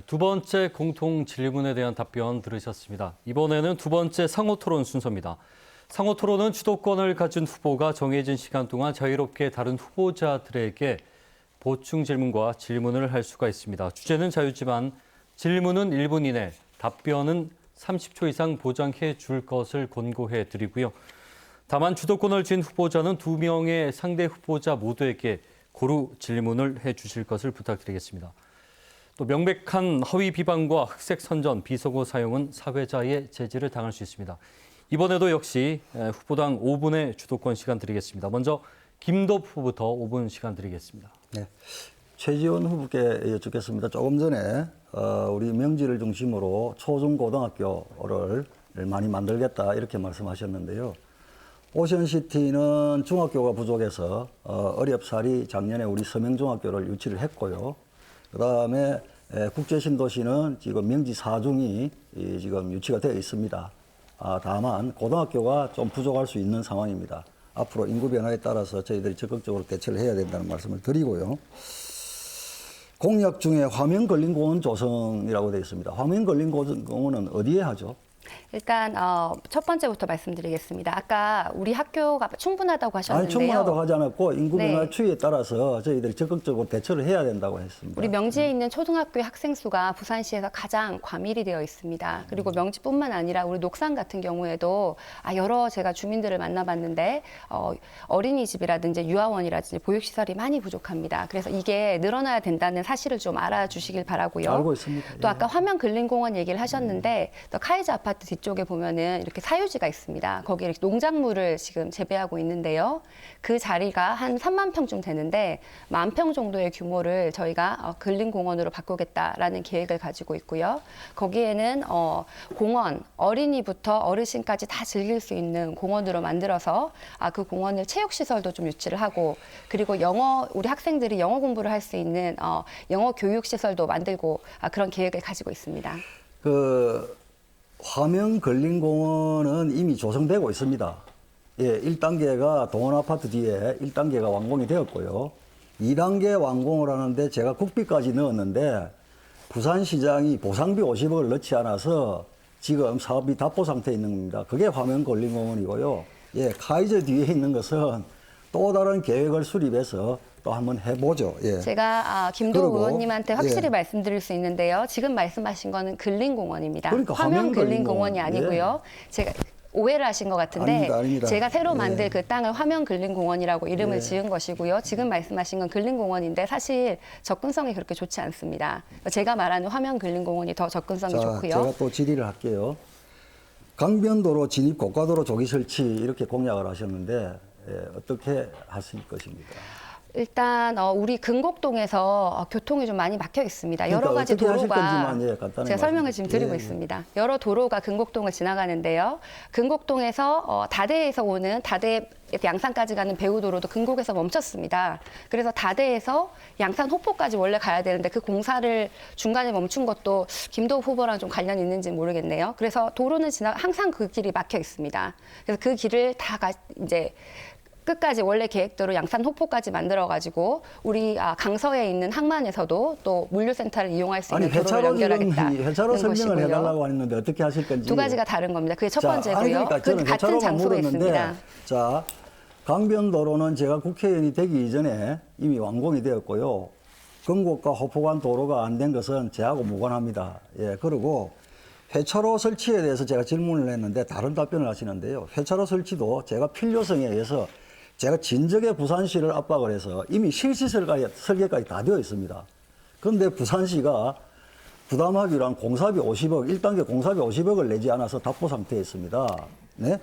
두 번째 공통 질문에 대한 답변 들으셨습니다. 이번에는 두 번째 상호 토론 순서입니다. 상호 토론은 주도권을 가진 후보가 정해진 시간 동안 자유롭게 다른 후보자들에게 보충 질문과 질문을 할 수가 있습니다. 주제는 자유지만 질문은 1분 이내, 답변은 30초 이상 보장해 줄 것을 권고해 드리고요. 다만 주도권을 쥔 후보자는 2명의 상대 후보자 모두에게 고루 질문을 해 주실 것을 부탁드리겠습니다. 또 명백한 허위 비방과 흑색 선전, 비속어 사용은 사회자의 제지를 당할 수 있습니다. 이번에도 역시 후보당 5분의 주도권 시간 드리겠습니다. 먼저 김도읍 후보부터 5분 시간 드리겠습니다. 네, 최지원 후보께 여쭙겠습니다. 조금 전에 우리 명지를 중심으로 초중고등학교를 많이 만들겠다 이렇게 말씀하셨는데요. 오션시티는 중학교가 부족해서 어렵사리 작년에 우리 서명중학교를 유치를 했고요. 그다음에 국제신도시는 지금 명지 4중이 지금 유치가 되어 있습니다. 다만 고등학교가 좀 부족할 수 있는 상황입니다. 앞으로 인구 변화에 따라서 저희들이 적극적으로 대처를 해야 된다는 말씀을 드리고요. 공약 중에 화명 걸린 공원 조성이라고 되어 있습니다. 화명 걸린 공원은 어디에 하죠? 일단 첫 번째부터 말씀드리겠습니다. 아까 우리 학교가 충분하다고 하셨는데요. 아니, 충분하다고 하지 않았고 인구 변화 네. 추이에 따라서 저희들이 적극적으로 대처를 해야 된다고 했습니다. 우리 명지에 있는 초등학교의 학생 수가 부산시에서 가장 과밀이 되어 있습니다. 그리고 명지뿐만 아니라 우리 녹산 같은 경우에도 여러 제가 주민들을 만나봤는데 어린이집이라든지 유아원이라든지 보육시설이 많이 부족합니다. 그래서 이게 늘어나야 된다는 사실을 좀 알아주시길 바라고요. 알고 있습니다. 또 예. 아까 화명 근린공원 얘기를 하셨는데 또 카이즈 아파트 아파트 뒤쪽에 보면은 이렇게 사유지가 있습니다. 거기에 이렇게 농작물을 지금 재배하고 있는데요. 그 자리가 한 3만 평쯤 되는데 10,000평 정도의 규모를 저희가 근린공원으로 바꾸겠다라는 계획을 가지고 있고요. 거기에는 공원, 어린이부터 어르신까지 다 즐길 수 있는 공원으로 만들어서 그 공원을 체육시설도 좀 유치를 하고, 그리고 우리 학생들이 영어 공부를 할 수 있는 영어 교육시설도 만들고 그런 계획을 가지고 있습니다. 그 화명 근린공원은 이미 조성되고 있습니다. 예, 1단계가 동원 아파트 뒤에 1단계가 완공이 되었고요. 2단계 완공을 하는데 제가 국비까지 넣었는데 부산시장이 보상비 50억을 넣지 않아서 지금 사업이 답보 상태에 있는 겁니다. 그게 화명 근린공원이고요. 예, 카이저 뒤에 있는 것은 또 다른 계획을 수립해서 또 한번 해보죠. 예. 제가 김도우 그리고, 의원님한테 확실히 예. 말씀드릴 수 있는데요. 지금 말씀하신 거는 근린공원입니다. 그러니까 화명 화명 근린공원이 근린공원. 아니고요. 제가 오해를 하신 것 같은데 아닙니다. 제가 새로 예. 만들 그 땅을 화명 근린공원이라고 이름을 지은 것이고요. 지금 말씀하신 건 근린공원인데 사실 접근성이 그렇게 좋지 않습니다. 제가 말하는 화명 근린공원이 더 접근성이 좋고요. 제가 또 질의를 할게요. 강변도로 진입 고가도로 조기 설치 이렇게 공약을 하셨는데 어떻게 하실 것입니까? 일단 우리 근곡동에서 교통이 좀 많이 막혀 있습니다. 그러니까 여러 가지 어떻게 하실 도로가 건지만, 예, 간단히 제가 설명을 말씀해 지금 주세요. 드리고 예, 예. 있습니다. 여러 도로가 근곡동을 지나가는데요. 근곡동에서 다대에서 오는 다대 양산까지 가는 배우도로도 근곡에서 멈췄습니다. 그래서 다대에서 양산 호포까지 원래 가야 되는데 그 공사를 중간에 멈춘 것도 김도우 후보랑 좀 관련이 있는지 모르겠네요. 그래서 도로는 항상 그 길이 막혀 있습니다. 그래서 그 길을 이제 끝까지 원래 계획대로 양산 호포까지 만들어가지고 우리 강서에 있는 항만에서도 또 물류센터를 이용할 수 있는 도로를 연결하겠다는 회차로 설명을 것이고요. 해달라고 했는데 어떻게 하실 건지. 두 가지가 다른 겁니다. 그게 첫 번째고요. 그러니까 저는 같은 회차로만 장소에 물었는데, 있습니다. 자, 강변도로는 제가 국회의원이 되기 이전에 이미 완공이 되었고요. 건곡과 호포간 도로가 안 된 것은 저하고 무관합니다. 예, 그리고 회차로 설치에 대해서 제가 질문을 했는데 다른 답변을 하시는데요. 회차로 설치도 제가 필요성에 의해서 제가 진작에 부산시를 압박을 해서 이미 실시 설계까지 다 되어 있습니다. 그런데 부산시가 부담하기로 한 공사비 50억, 1단계 공사비 50억을 내지 않아서 답보 상태에 있습니다. 네?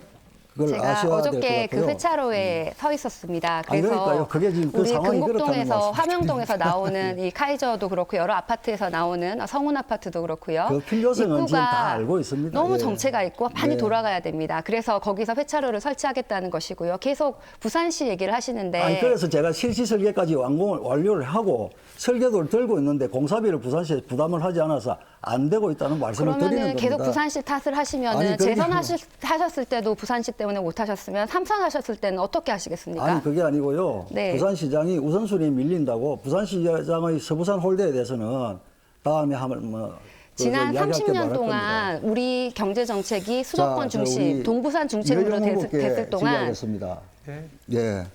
그걸 제가 아셔야 될 것 어저께 같고요. 그 회차로에 서 있었습니다. 아니, 그래서 그러니까요. 그게 지금 그 우리 상황이 근곡동에서 그렇다는 화명동에서 나오는 이 카이저도 그렇고 여러 아파트에서 나오는 성운 아파트도 그렇고요. 그 필요성은 지금 입구가 다 알고 있습니다. 너무 예. 정체가 있고 많이 네. 돌아가야 됩니다. 그래서 거기서 회차로를 설치하겠다는 것이고요. 계속 부산시 얘기를 하시는데 아니, 그래서 제가 실시 설계까지 완료를 하고 설계도를 들고 있는데 공사비를 부산시에 부담을 하지 않아서 안 되고 있다는 말씀을 드리는 그러면은 겁니다. 계속 부산시 탓을 하시면은 아니, 그게- 재선하셨을 때도 부산시 때문에 못 하셨으면 삼선하셨을 때는 어떻게 하시겠습니까? 아니 그게 아니고요. 네. 부산시장이 우선순위에 밀린다고 부산시장의 서부산 홀대에 대해서는 다음에 한번 지난 이야기할 때 30년 말할 동안 겁니다. 우리 경제 정책이 수도권 자, 중심, 우리 동부산 중심으로 유효용 후보께 됐을 동안 질의하겠습니다. 네. 예.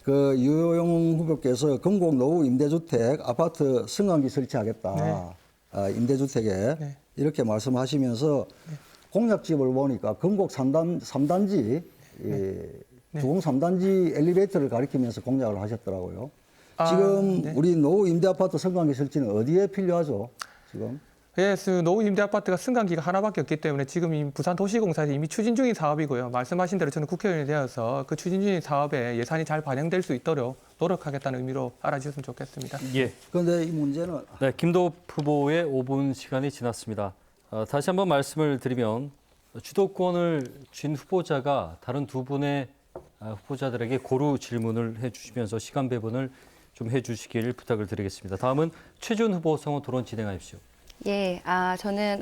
그 유효용 후보께서 건국 노후 임대주택 아파트 승강기 설치하겠다. 네. 임대주택에 네. 이렇게 말씀하시면서 공약집을 보니까 건국 3단지 주공 3단지 엘리베이터를 가리키면서 공약을 하셨더라고요. 지금 네. 우리 노후 임대 아파트 승강기 설치는 어디에 필요하죠? 지금? 예, 노후 임대 아파트가 승강기가 하나밖에 없기 때문에 지금 이 부산도시공사에서 이미 추진 중인 사업이고요. 말씀하신 대로 저는 국회의원이 되어서 그 추진 중인 사업에 예산이 잘 반영될 수 있도록 노력하겠다는 의미로 알아주셨으면 좋겠습니다. 예. 그런데 이 문제는 네, 김도우 후보의 5분 시간이 지났습니다. 다시 한번 말씀을 드리면 주도권을 쥔 후보자가 다른 두 분의 후보자들에게 고루 질문을 해주시면서 시간 배분을 좀 해주시길 부탁을 드리겠습니다. 다음은 최준 후보 성호 토론 진행하십시오. 예, 저는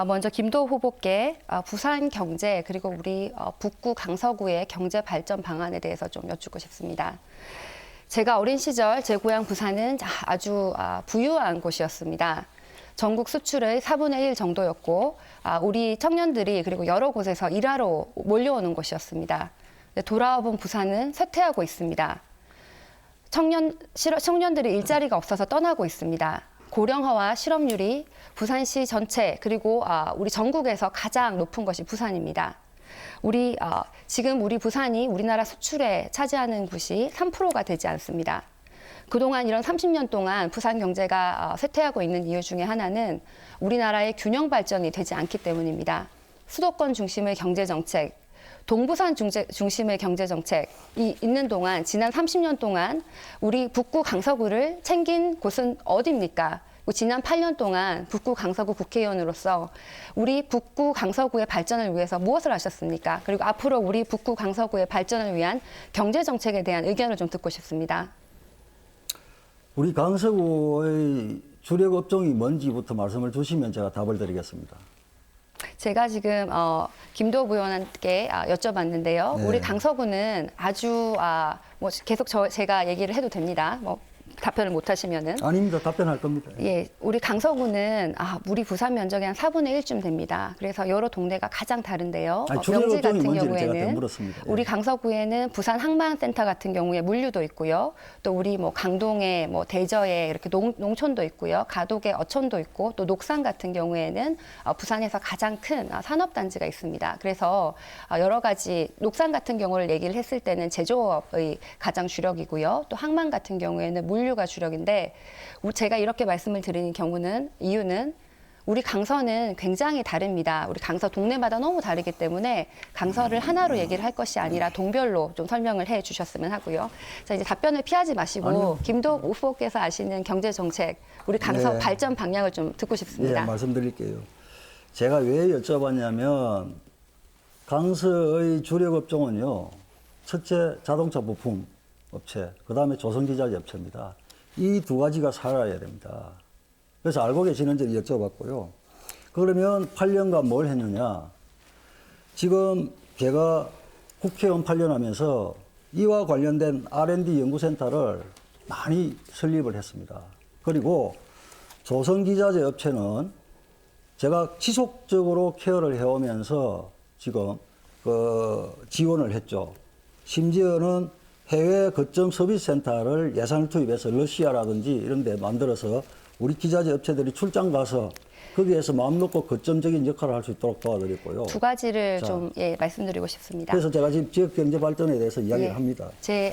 먼저 김도우 후보께 부산 경제 그리고 우리 북구 강서구의 경제 발전 방안에 대해서 좀 여쭙고 싶습니다. 제가 어린 시절 제 고향 부산은 아주 부유한 곳이었습니다. 전국 수출의 4분의 1 정도였고 우리 청년들이 그리고 여러 곳에서 일하러 몰려오는 곳이었습니다. 돌아와 본 부산은 쇠퇴하고 있습니다. 청년들이 일자리가 없어서 떠나고 있습니다. 고령화와 실업률이 부산시 전체 그리고 우리 전국에서 가장 높은 것이 부산입니다. 지금 우리 부산이 우리나라 수출에 차지하는 곳이 3%가 되지 않습니다. 그동안 이런 30년 동안 부산 경제가 쇠퇴하고 있는 이유 중에 하나는 우리나라의 균형 발전이 되지 않기 때문입니다. 수도권 중심의 경제 정책, 동부산 중심의 경제 정책이 있는 동안 지난 30년 동안 우리 북구 강서구를 챙긴 곳은 어디입니까? 지난 8년 동안 북구 강서구 국회의원으로서 우리 북구 강서구의 발전을 위해서 무엇을 하셨습니까? 그리고 앞으로 우리 북구 강서구의 발전을 위한 경제 정책에 대한 의견을 좀 듣고 싶습니다. 우리 강서구의 주력 업종이 뭔지부터 말씀을 주시면 제가 답을 드리겠습니다. 제가 지금 김도읍 의원께 여쭤봤는데요. 네. 우리 강서구는 아주 뭐 계속 제가 얘기를 해도 됩니다. 뭐 답변을 못 하시면은. 아닙니다. 답변할 겁니다. 예, 우리 강서구는 우리 부산 면적의 한 4분의 1쯤 됩니다. 그래서 여러 동네가 가장 다른데요. 아니, 주력 명지 업종이 같은 뭔지를 제가 경우에는 물었습니다. 예. 우리 강서구에는 부산 항만센터 같은 경우에 물류도 있고요. 또 우리 뭐 강동에 뭐 대저에 이렇게 농촌도 있고요. 가독에 어촌도 있고 또 녹산 같은 경우에는 부산에서 가장 큰 산업단지가 있습니다. 그래서 여러 가지 녹산 같은 경우를 얘기를 했을 때는 제조업의 가장 주력이고요. 또 항만 같은 경우에는 물류가 주력인데 제가 이렇게 말씀을 드리는 이유는 우리 강서는 굉장히 다릅니다. 우리 강서 동네마다 너무 다르기 때문에 강서를 하나로 얘기를 할 것이 아니라 동별로 좀 설명을 해 주셨으면 하고요. 자, 이제 답변을 피하지 마시고 아니요. 김도읍 후보께서 아시는 경제 정책, 우리 강서 네. 발전 방향을 좀 듣고 싶습니다. 예, 말씀드릴게요. 제가 왜 여쭤봤냐면 강서의 주력 업종은요. 첫째 자동차 부품 업체, 그다음에 조선기자재 업체입니다. 이 두 가지가 살아야 됩니다. 그래서 알고 계시는지 여쭤봤고요. 그러면 8년간 뭘 했느냐? 지금 제가 국회의원 8년 하면서 이와 관련된 R&D 연구센터를 많이 설립을 했습니다. 그리고 조선기자재 업체는 제가 지속적으로 케어를 해오면서 지금 지원을 했죠. 심지어는 해외 거점 서비스 센터를 예산을 투입해서 러시아라든지 이런 데 만들어서 우리 기자재 업체들이 출장 가서 거기에서 마음 놓고 거점적인 역할을 할 수 있도록 도와드렸고요. 두 가지를 자, 좀 말씀드리고 싶습니다. 그래서 제가 지금 지역 경제 발전에 대해서 이야기를 예. 합니다. 제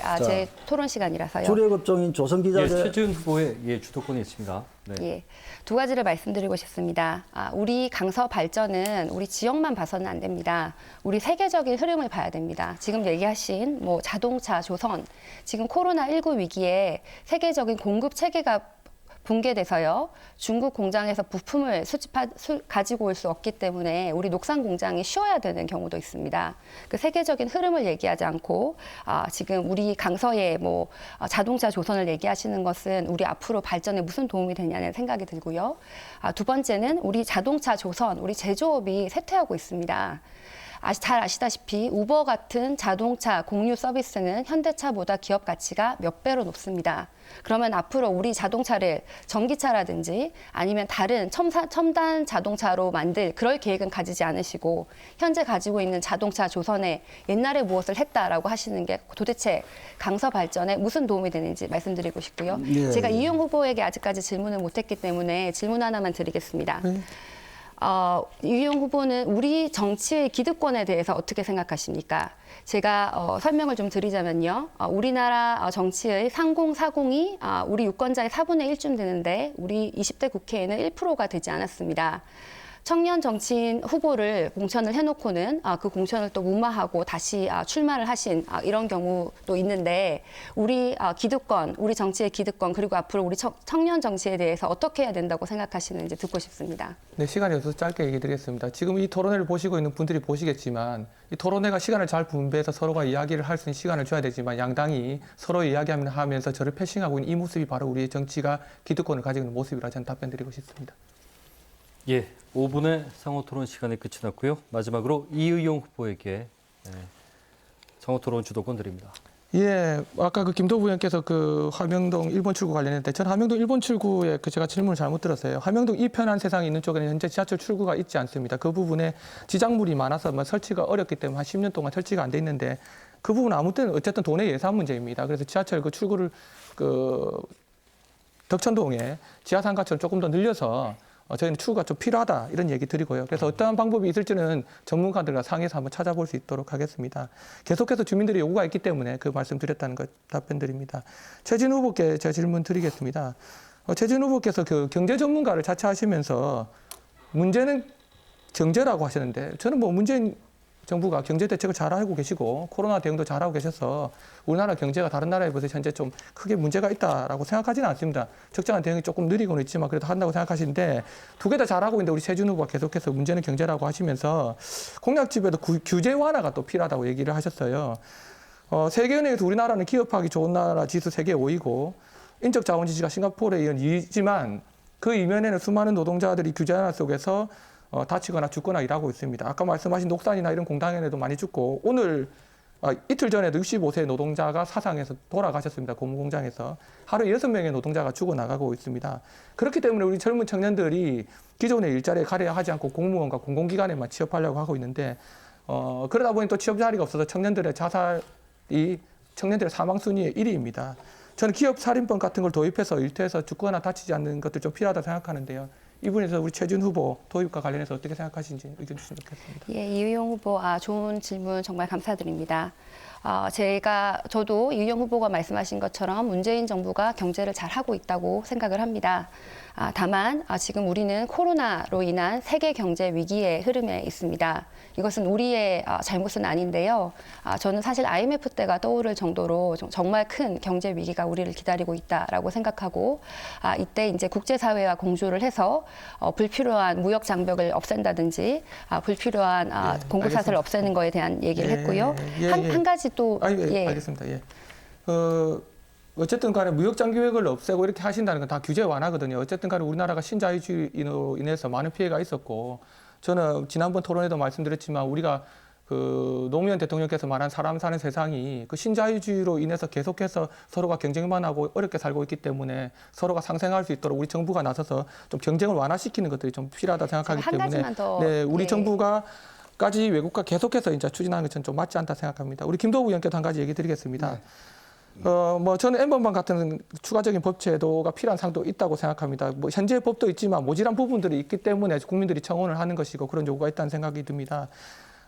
토론 시간이라서요. 주력 업종인 예, 조선기자재 최지은 후보의 주도권이 있습니다. 네. 예, 두 가지를 말씀드리고 싶습니다. 우리 강서 발전은 우리 지역만 봐서는 안 됩니다. 우리 세계적인 흐름을 봐야 됩니다. 지금 얘기하신 뭐 자동차, 조선, 지금 코로나19 위기에 세계적인 공급 체계가 붕괴돼서요. 중국 공장에서 부품을 가지고 올 수 없기 때문에 우리 녹산 공장이 쉬어야 되는 경우도 있습니다. 그 세계적인 흐름을 얘기하지 않고 지금 우리 강서의 뭐 자동차 조선을 얘기하시는 것은 우리 앞으로 발전에 무슨 도움이 되냐는 생각이 들고요. 두 번째는 우리 자동차 조선, 우리 제조업이 쇠퇴하고 있습니다. 잘 아시다시피 우버 같은 자동차 공유 서비스는 현대차보다 기업 가치가 몇 배로 높습니다. 그러면 앞으로 우리 자동차를 전기차라든지 아니면 다른 첨단 자동차로 만들 그럴 계획은 가지지 않으시고 현재 가지고 있는 자동차 조선에 옛날에 무엇을 했다라고 하시는 게 도대체 강서 발전에 무슨 도움이 되는지 말씀드리고 싶고요. 예, 제가 예. 이용 후보에게 아직까지 질문을 못했기 때문에 질문 하나만 드리겠습니다. 이용 후보는 우리 정치의 기득권에 대해서 어떻게 생각하십니까? 제가 설명을 좀 드리자면요. 우리나라 정치의 3040이 우리 유권자의 4분의 1쯤 되는데 우리 20대 국회에는 1%가 되지 않았습니다. 청년 정치인 후보를 공천을 해놓고는 그 공천을 또 무마하고 다시 출마를 하신 이런 경우도 있는데 우리 기득권, 우리 정치의 기득권 그리고 앞으로 우리 청년 정치에 대해서 어떻게 해야 된다고 생각하시는지 듣고 싶습니다. 네, 시간이 없어서 짧게 얘기 드리겠습니다. 지금 이 토론회를 보시고 있는 분들이 보시겠지만 이 토론회가 시간을 잘 분배해서 서로가 이야기를 할 수 있는 시간을 줘야 되지만 양당이 서로 이야기하면서 저를 패싱하고 있는 이 모습이 바로 우리의 정치가 기득권을 가지고 있는 모습이라 저는 답변 드리고 싶습니다. 예, 5분의 상호 토론 시간이 끝이 났고요. 마지막으로 이의용 후보에게 상호 토론 주도권 드립니다. 예, 아까 김도부 의원께서 화명동 1번 출구 관련했는데 저는 화명동 1번 출구에 제가 질문을 잘못 들었어요. 화명동 이편한 세상에 있는 쪽에는 현재 지하철 출구가 있지 않습니다. 그 부분에 지작물이 많아서 설치가 어렵기 때문에 한 10년 동안 설치가 안 돼 있는데 그 부분은 아무 때는 어쨌든 돈의 예산 문제입니다. 그래서 지하철 출구를 덕천동에 지하상가처럼 조금 더 늘려서 저희는 추구가 좀 필요하다 이런 얘기 드리고요. 그래서 어떠한 방법이 있을지는 전문가들과 상의해서 한번 찾아볼 수 있도록 하겠습니다. 계속해서 주민들의 요구가 있기 때문에 그 말씀 드렸다는 것 답변드립니다. 최진 후보께 제가 질문 드리겠습니다. 최진 후보께서 그 경제 전문가를 자처하시면서 문제는 경제라고 하시는데 저는 뭐 문재인 정부가 경제 대책을 잘하고 계시고 코로나 대응도 잘하고 계셔서 우리나라 경제가 다른 나라에 비해서 현재 좀 크게 문제가 있다라고 생각하지는 않습니다. 적정한 대응이 조금 느리고는 있지만 그래도 한다고 생각하시는데 두 개 다 잘하고 있는데 우리 최준 후보가 계속해서 문제는 경제라고 하시면서 공약집에도 규제 완화가 또 필요하다고 얘기를 하셨어요. 세계은행에서 우리나라는 기업하기 좋은 나라 지수 세계 5위고 인적 자원 지수가 싱가포르에 이은 2위지만 그 이면에는 수많은 노동자들이 규제 완화 속에서 다치거나 죽거나 일하고 있습니다. 아까 말씀하신 녹산이나 이런 공단에도 많이 죽고 오늘 이틀 전에도 65세 노동자가 사상에서 돌아가셨습니다. 고무공장에서 하루 6명의 노동자가 죽어나가고 있습니다. 그렇기 때문에 우리 젊은 청년들이 기존의 일자리에 가려야 하지 않고 공무원과 공공기관에만 취업하려고 하고 있는데 그러다 보니 또 취업 자리가 없어서 청년들의 사망 순위의 1위입니다. 저는 기업 살인법 같은 걸 도입해서 일터에서 죽거나 다치지 않는 것들 좀 필요하다 생각하는데요. 이 부분에서 우리 최준 후보 도입과 관련해서 어떻게 생각하시는지 의견 주시면 좋겠습니다. 예, 이유영 후보, 좋은 질문 정말 감사드립니다. 저도 이유영 후보가 말씀하신 것처럼 문재인 정부가 경제를 잘하고 있다고 생각을 합니다. 다만 지금 우리는 코로나로 인한 세계 경제 위기의 흐름에 있습니다. 이것은 우리의 잘못은 아닌데요. 저는 사실 IMF 때가 떠오를 정도로 정말 큰 경제 위기가 우리를 기다리고 있다라고 생각하고 이때 이제 국제사회와 공조를 해서 불필요한 무역 장벽을 없앤다든지 불필요한 공급사슬을 없애는 거에 대한 얘기를 했고요. 한 가지 또 알겠습니다. 어쨌든 간에 무역장 기획을 없애고 이렇게 하신다는 건 다 규제 완화거든요. 어쨌든 간에 우리나라가 신자유주의로 인해서 많은 피해가 있었고 저는 지난번 토론에도 말씀드렸지만 우리가 그 노무현 대통령께서 말한 사람 사는 세상이 그 신자유주의로 인해서 계속해서 서로가 경쟁만 하고 어렵게 살고 있기 때문에 서로가 상생할 수 있도록 우리 정부가 나서서 좀 경쟁을 완화시키는 것들이 좀 필요하다 생각하기 때문에 우리 정부가 까지 외국과 계속해서 이제 추진하는 것은 좀 맞지 않다 생각합니다. 우리 김도우 의원께도 한 가지 얘기 드리겠습니다. 저는 N번방 같은 추가적인 법 제도가 필요한 사항도 있다고 생각합니다. 현재 법도 있지만 모질한 부분들이 있기 때문에 국민들이 청원을 하는 것이고 그런 요구가 있다는 생각이 듭니다.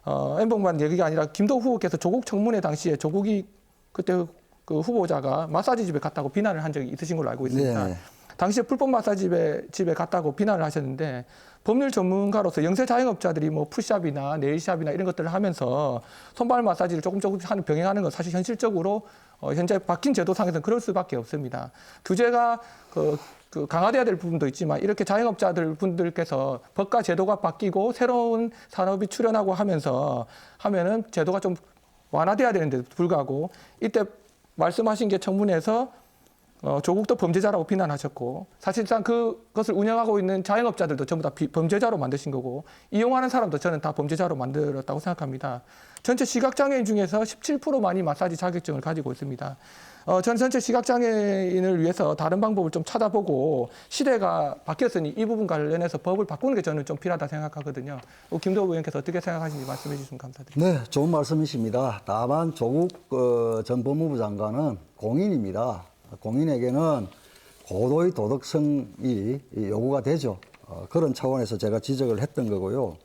N번방 얘기가 아니라 김도우 후보께서 조국 청문회 당시에 조국이 그때 그 후보자가 마사지 집에 갔다고 비난을 한 적이 있으신 걸로 알고 있습니다. 네. 당시에 불법 마사지 집에 갔다고 비난을 하셨는데 법률 전문가로서 영세 자영업자들이 뭐 푸샵이나 네일샵이나 이런 것들을 하면서 손발 마사지를 조금씩 병행하는 건 사실 현실적으로 현재 바뀐 제도상에서는 그럴 수밖에 없습니다. 규제가 강화돼야 될 부분도 있지만 이렇게 자영업자들 분들께서 법과 제도가 바뀌고 새로운 산업이 출현하고 하면은 제도가 좀 완화돼야 되는데 불구하고 이때 말씀하신 게 청문회에서 조국도 범죄자라고 비난하셨고 사실상 그것을 운영하고 있는 자영업자들도 전부 다 범죄자로 만드신 거고 이용하는 사람도 저는 다 범죄자로 만들었다고 생각합니다. 전체 시각장애인 중에서 17%만이 마사지 자격증을 가지고 있습니다. 저는 전체 시각장애인을 위해서 다른 방법을 좀 찾아보고 시대가 바뀌었으니 이 부분 관련해서 법을 바꾸는 게 저는 좀 필요하다 생각하거든요. 김도우 의원께서 어떻게 생각하시는지 말씀해 주시면 감사드립니다. 네, 좋은 말씀이십니다. 다만 조국 전 법무부 장관은 공인입니다. 공인에게는 고도의 도덕성이 요구가 되죠. 그런 차원에서 제가 지적을 했던 거고요.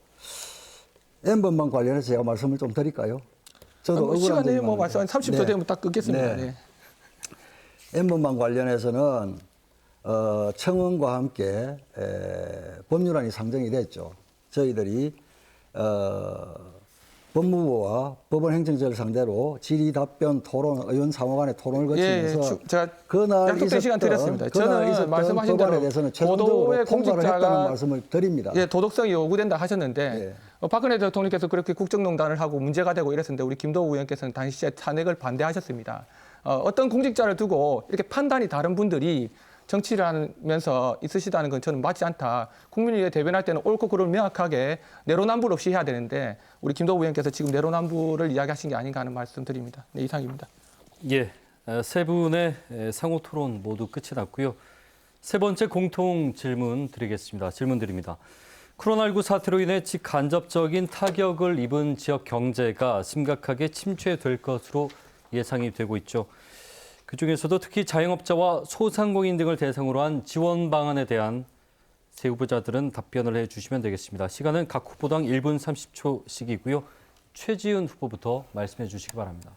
N번방 관련해서 제가 말씀을 좀 드릴까요? 저도 시간이 말씀 한 30초 되면 딱 끊겠습니다. 네. N번방 관련해서는 청원과 함께 법률안이 상정이 됐죠. 저희들이 법무부와 법원행정처를 상대로 질의답변 토론, 의원사무관의 토론을 거치면서 그날 약속된 시간 드렸습니다. 저는 말씀하신 대로 대해서는 최종적으로 통과를 했다는 말씀을 드립니다. 도덕성이 요구된다 하셨는데 박근혜 대통령께서 그렇게 국정농단을 하고 문제가 되고 이랬었는데 우리 김도우 의원께서는 당시에 탄핵을 반대하셨습니다. 어떤 공직자를 두고 이렇게 판단이 다른 분들이 정치를 하면서 있으시다는 건 저는 맞지 않다. 국민을 위해 대변할 때는 옳고 그를 명확하게 내로남불 없이 해야 되는데 우리 김도우 의원께서 지금 내로남불을 이야기하신 게 아닌가 하는 말씀 드립니다. 네, 이상입니다. 예, 세 분의 상호 토론 모두 끝이 났고요. 세 번째 공통 질문 드리겠습니다. 질문 드립니다. 코로나19 사태로 인해 직간접적인 타격을 입은 지역 경제가 심각하게 침체될 것으로 예상이 되고 있죠. 그중에서도 특히 자영업자와 소상공인 등을 대상으로 한 지원 방안에 대한 세 후보자들은 답변을 해주시면 되겠습니다. 시간은 각 후보당 1분 30초씩이고요. 최지은 후보부터 말씀해 주시기 바랍니다.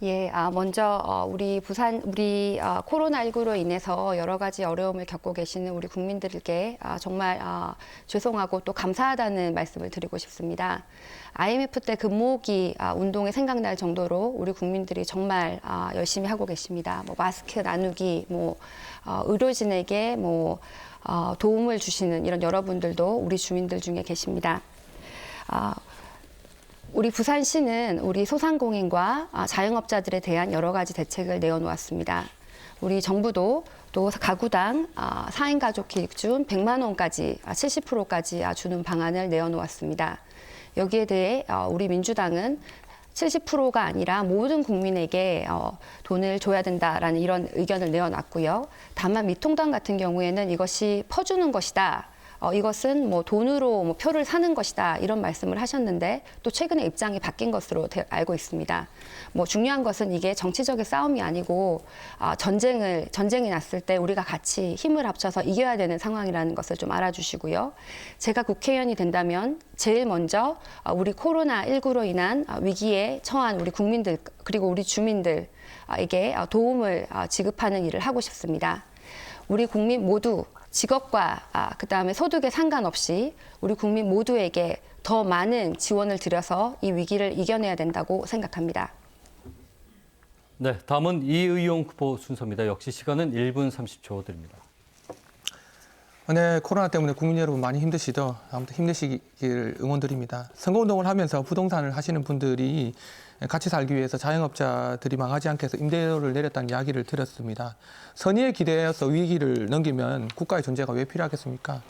예, 먼저 우리 코로나19로 인해서 여러 가지 어려움을 겪고 계시는 우리 국민들께 정말 죄송하고 또 감사하다는 말씀을 드리고 싶습니다. IMF 때 금모으기 운동이 생각날 정도로 우리 국민들이 정말 열심히 하고 계십니다. 뭐 마스크 나누기, 의료진에게 도움을 주시는 이런 여러분들도 우리 주민들 중에 계십니다. 우리 부산시는 우리 소상공인과 자영업자들에 대한 여러 가지 대책을 내어놓았습니다. 우리 정부도 또 가구당 4인 가족 기준 100만 원까지 70%까지 주는 방안을 내어놓았습니다. 여기에 대해 우리 민주당은 70%가 아니라 모든 국민에게 돈을 줘야 된다라는 이런 의견을 내어놨고요. 다만 미통당 같은 경우에는 이것이 퍼주는 것이다. 이것은 돈으로 표를 사는 것이다 이런 말씀을 하셨는데 또 최근에 입장이 바뀐 것으로 알고 있습니다. 중요한 것은 이게 정치적인 싸움이 아니고 전쟁이 났을 때 우리가 같이 힘을 합쳐서 이겨야 되는 상황이라는 것을 좀 알아주시고요. 제가 국회의원이 된다면 제일 먼저 우리 코로나19로 인한 위기에 처한 우리 국민들 그리고 우리 주민들에게 도움을 지급하는 일을 하고 싶습니다. 우리 국민 모두 직업과 그다음에 소득에 상관없이 우리 국민 모두에게 더 많은 지원을 드려서 이 위기를 이겨내야 된다고 생각합니다. 네, 다음은 이의용 후보 순서입니다. 역시 시간은 1분 30초 드립니다. 네, 코로나 때문에 국민 여러분 많이 힘드시죠? 아무튼 힘내시길 응원드립니다. 선거운동을 하면서 부동산을 하시는 분들이 같이 살기 위해서 자영업자들이 망하지 않게 해서 임대료를 내렸다는 이야기를 들었습니다. 선의에 기대어서 위기를 넘기면 국가의 존재가 왜 필요하겠습니까?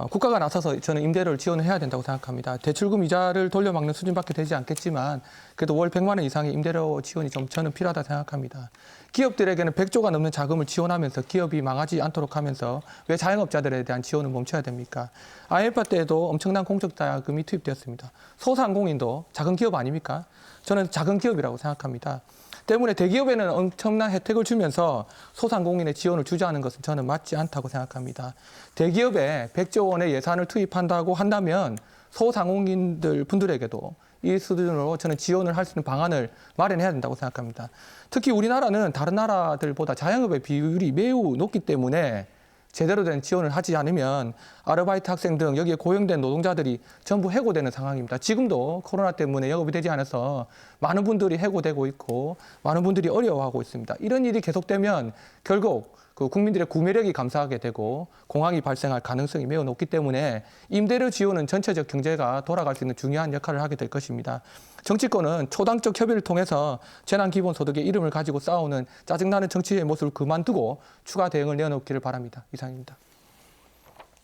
국가가 나서서 저는 임대료를 지원을 해야 된다고 생각합니다. 대출금 이자를 돌려막는 수준밖에 되지 않겠지만 그래도 월 100만 원 이상의 임대료 지원이 좀 저는 필요하다 생각합니다. 기업들에게는 100조가 넘는 자금을 지원하면서 기업이 망하지 않도록 하면서 왜 자영업자들에 대한 지원을 멈춰야 됩니까? IMF 때에도 엄청난 공적 자금이 투입되었습니다. 소상공인도 작은 기업 아닙니까? 저는 작은 기업이라고 생각합니다. 때문에 대기업에는 엄청난 혜택을 주면서 소상공인의 지원을 주자는 것은 저는 맞지 않다고 생각합니다. 대기업에 100조 원의 예산을 투입한다고 한다면 소상공인들 분들에게도 이 수준으로 저는 지원을 할 수 있는 방안을 마련해야 된다고 생각합니다. 특히 우리나라는 다른 나라들보다 자영업의 비율이 매우 높기 때문에 제대로 된 지원을 하지 않으면 아르바이트 학생 등 여기에 고용된 노동자들이 전부 해고되는 상황입니다. 지금도 코로나 때문에 영업이 되지 않아서 많은 분들이 해고되고 있고 많은 분들이 어려워하고 있습니다. 이런 일이 계속되면 결국 그 국민들의 구매력이 감소하게 되고 공황이 발생할 가능성이 매우 높기 때문에 임대료 지원은 전체적 경제가 돌아갈 수 있는 중요한 역할을 하게 될 것입니다. 정치권은 초당적 협의를 통해서 재난기본소득의 이름을 가지고 싸우는 짜증나는 정치의 모습을 그만두고 추가 대응을 내어놓기를 바랍니다. 이상입니다.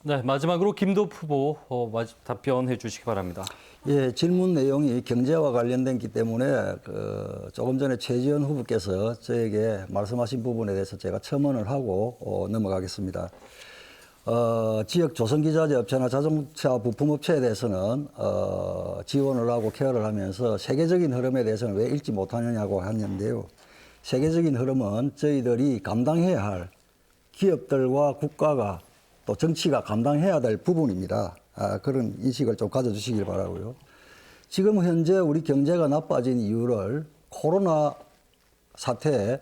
네, 마지막으로 김도프 후보 답변해 주시기 바랍니다. 예, 질문 내용이 경제와 관련된기 때문에 조금 전에 최지은 후보께서 저에게 말씀하신 부분에 대해서 제가 첨언을 하고 넘어가겠습니다. 지역 조선기자재 업체나 자동차 부품업체에 대해서는 지원을 하고 케어를 하면서 세계적인 흐름에 대해서는 왜 읽지 못하느냐고 했는데요. 세계적인 흐름은 저희들이 감당해야 할 기업들과 국가가 또 정치가 감당해야 될 부분입니다. 그런 인식을 좀 가져주시길 바라고요. 지금 현재 우리 경제가 나빠진 이유를 코로나 사태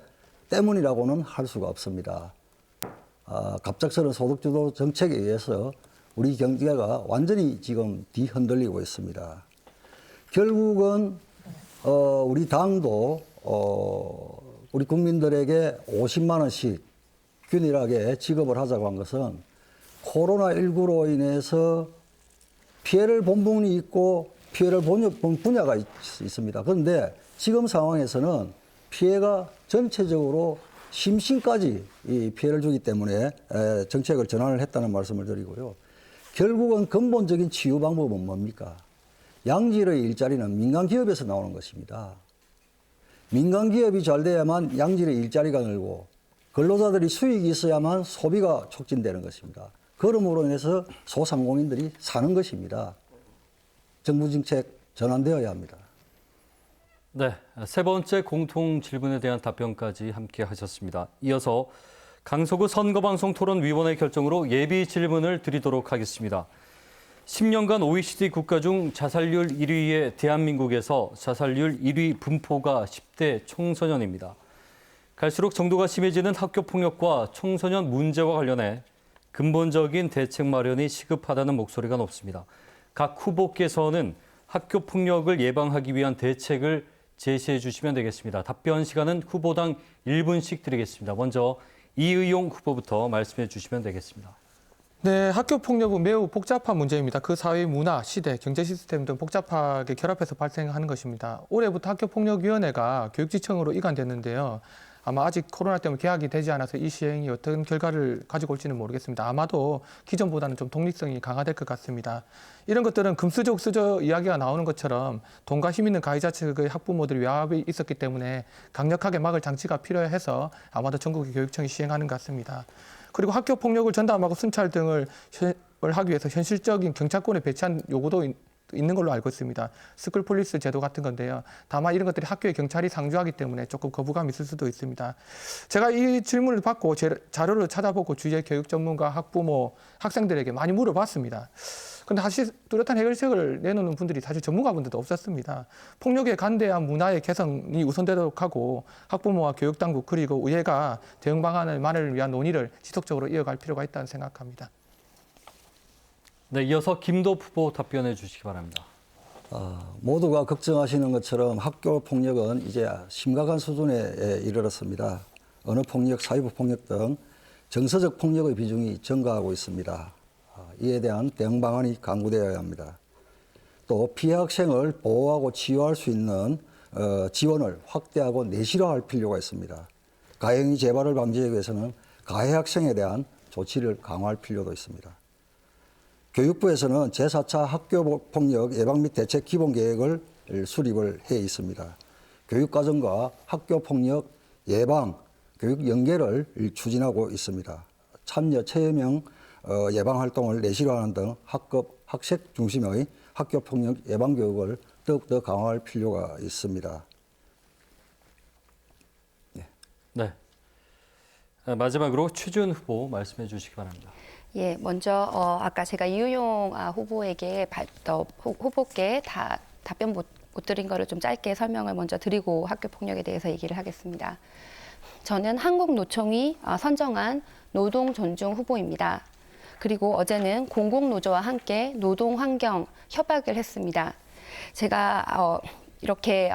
때문이라고는 할 수가 없습니다. 갑작스러운 소득주도 정책에 의해서 우리 경제가 완전히 지금 뒤흔들리고 있습니다. 결국은 우리 당도 우리 국민들에게 50만 원씩 균일하게 지급을 하자고 한 것은 코로나19로 인해서 피해를 본 부분이 있고 피해를 본 분야가 있습니다. 그런데 지금 상황에서는 피해가 전체적으로 심신까지 이 피해를 주기 때문에 정책을 전환을 했다는 말씀을 드리고요. 결국은 근본적인 치유 방법은 뭡니까? 양질의 일자리는 민간 기업에서 나오는 것입니다. 민간 기업이 잘 돼야만 양질의 일자리가 늘고 근로자들이 수익이 있어야만 소비가 촉진되는 것입니다. 그러므로 인해서 소상공인들이 사는 것입니다. 정부 정책 전환되어야 합니다. 네, 세 번째 공통 질문에 대한 답변까지 함께 하셨습니다. 이어서 강서구 선거방송 토론위원회 결정으로 예비 질문을 드리도록 하겠습니다. 10년간 OECD 국가 중 자살률 1위의 대한민국에서 자살률 1위 분포가 10대 청소년입니다. 갈수록 정도가 심해지는 학교폭력과 청소년 문제와 관련해 근본적인 대책 마련이 시급하다는 목소리가 높습니다. 각 후보께서는 학교폭력을 예방하기 위한 대책을 제시해 주시면 되겠습니다. 답변 시간은 후보당 1분씩 드리겠습니다. 먼저 이의용 후보부터 말씀해 주시면 되겠습니다. 네, 학교 폭력은 매우 복잡한 문제입니다. 그 사회 문화, 시대, 경제 시스템 등 복잡하게 결합해서 발생하는 것입니다. 올해부터 학교폭력위원회가 교육지청으로 이관됐는데요. 아마 아직 코로나 때문에 개학이 되지 않아서 이 시행이 어떤 결과를 가지고 올지는 모르겠습니다. 아마도 기존보다는 좀 독립성이 강화될 것 같습니다. 이런 것들은 금수저 이야기가 나오는 것처럼 돈과 힘 있는 가해자 측의 학부모들이 외압이 있었기 때문에 강력하게 막을 장치가 필요해서 아마도 전국의 교육청이 시행하는 것 같습니다. 그리고 학교 폭력을 전담하고 순찰 등을 하기 위해서 현실적인 경찰권을 배치한 요구도 있는 걸로 알고 있습니다. 스쿨폴리스 제도 같은 건데요. 다만 이런 것들이 학교에 경찰이 상주하기 때문에 조금 거부감이 있을 수도 있습니다. 제가 이 질문을 받고 자료를 찾아보고 주재 교육 전문가, 학부모, 학생들에게 많이 물어봤습니다. 근데 사실 뚜렷한 해결책을 내놓는 분들이 사실 전문가분들도 없었습니다. 폭력에 관대한 문화의 개선이 우선되도록 하고 학부모와 교육당국 그리고 의회가 대응 방안을 마련을 위한 논의를 지속적으로 이어갈 필요가 있다는 생각합니다. 네, 이어서 김도읍 후보 답변해 주시기 바랍니다. 모두가 걱정하시는 것처럼 학교 폭력은 이제 심각한 수준에 이르렀습니다. 언어폭력, 사회부폭력 등 정서적 폭력의 비중이 증가하고 있습니다. 이에 대한 대응 방안이 강구되어야 합니다. 또 피해 학생을 보호하고 치유할 수 있는 지원을 확대하고 내실화할 필요가 있습니다. 가해행위 재발을 방지하기 위해서는 가해 학생에 대한 조치를 강화할 필요도 있습니다. 교육부에서는 제4차 학교폭력 예방 및 대책 기본계획을 수립을 해 있습니다. 교육과정과 학교폭력 예방, 교육 연계를 추진하고 있습니다. 참여, 체험형 예방 활동을 내실화하는 등 학급, 학생 중심의 학교폭력 예방 교육을 더욱더 강화할 필요가 있습니다. 네. 마지막으로 최준 후보 말씀해 주시기 바랍니다. 예, 먼저 아까 제가 이의용 후보에게 후보께 답변 못 드린 거를 좀 짧게 설명을 먼저 드리고 학교 폭력에 대해서 얘기를 하겠습니다. 저는 한국노총이 선정한 노동 존중 후보입니다. 그리고 어제는 공공노조와 함께 노동 환경 협약을 했습니다. 제가 이렇게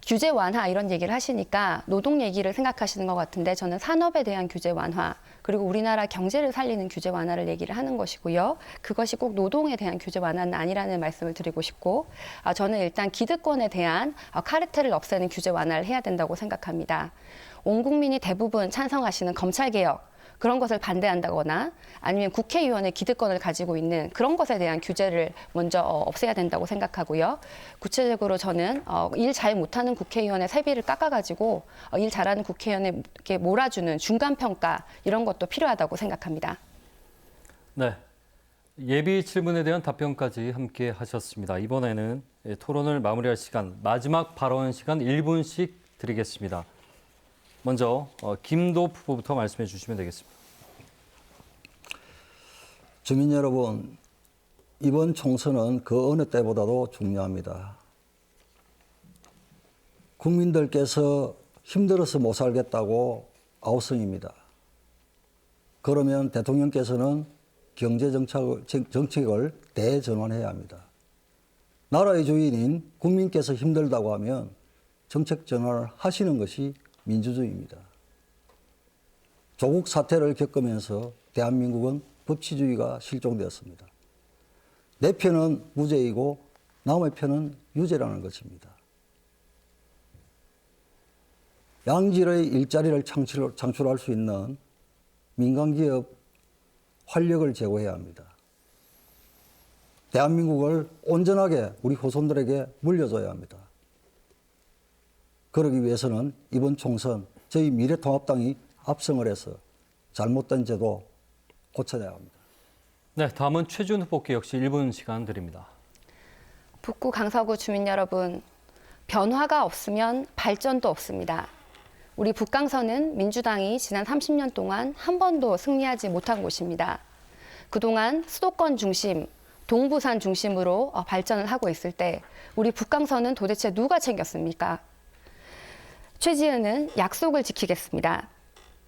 규제 완화 이런 얘기를 하시니까 노동 얘기를 생각하시는 것 같은데 저는 산업에 대한 규제 완화 그리고 우리나라 경제를 살리는 규제 완화를 얘기를 하는 것이고요. 그것이 꼭 노동에 대한 규제 완화는 아니라는 말씀을 드리고 싶고 저는 일단 기득권에 대한 카르텔을 없애는 규제 완화를 해야 된다고 생각합니다. 온 국민이 대부분 찬성하시는 검찰개혁 그런 것을 반대한다거나 아니면 국회의원의 기득권을 가지고 있는 그런 것에 대한 규제를 먼저 없애야 된다고 생각하고요. 구체적으로 저는 일 잘 못하는 국회의원의 세비를 깎아가지고 일 잘하는 국회의원에게 몰아주는 중간평가 이런 것도 필요하다고 생각합니다. 네, 예비 질문에 대한 답변까지 함께 하셨습니다. 이번에는 토론을 마무리할 시간, 마지막 발언 시간 1분씩 드리겠습니다. 먼저 김도읍 후보부터 말씀해 주시면 되겠습니다. 주민 여러분, 이번 총선은 그 어느 때보다도 중요합니다. 국민들께서 힘들어서 못 살겠다고 아우성입니다. 그러면 대통령께서는 경제정책을 대전환해야 합니다. 나라의 주인인 국민께서 힘들다고 하면 정책 전환을 하시는 것이 민주주의입니다. 조국 사태를 겪으면서 대한민국은 법치주의가 실종되었습니다. 내 편은 무죄이고 남의 편은 유죄라는 것입니다. 양질의 일자리를 창출할 수 있는 민간기업 활력을 제고해야 합니다. 대한민국을 온전하게 우리 후손들에게 물려줘야 합니다. 그러기 위해서는 이번 총선 저희 미래통합당이 압승을 해서 잘못된 제도 고쳐야 합니다. 네, 다음은 최준 후보께 역시 1분 시간 드립니다. 북구 강서구 주민 여러분, 변화가 없으면 발전도 없습니다. 우리 북강서는 민주당이 지난 30년 동안 한 번도 승리하지 못한 곳입니다. 그동안 수도권 중심, 동부산 중심으로 발전을 하고 있을 때 우리 북강서는 도대체 누가 챙겼습니까? 최지은은 약속을 지키겠습니다.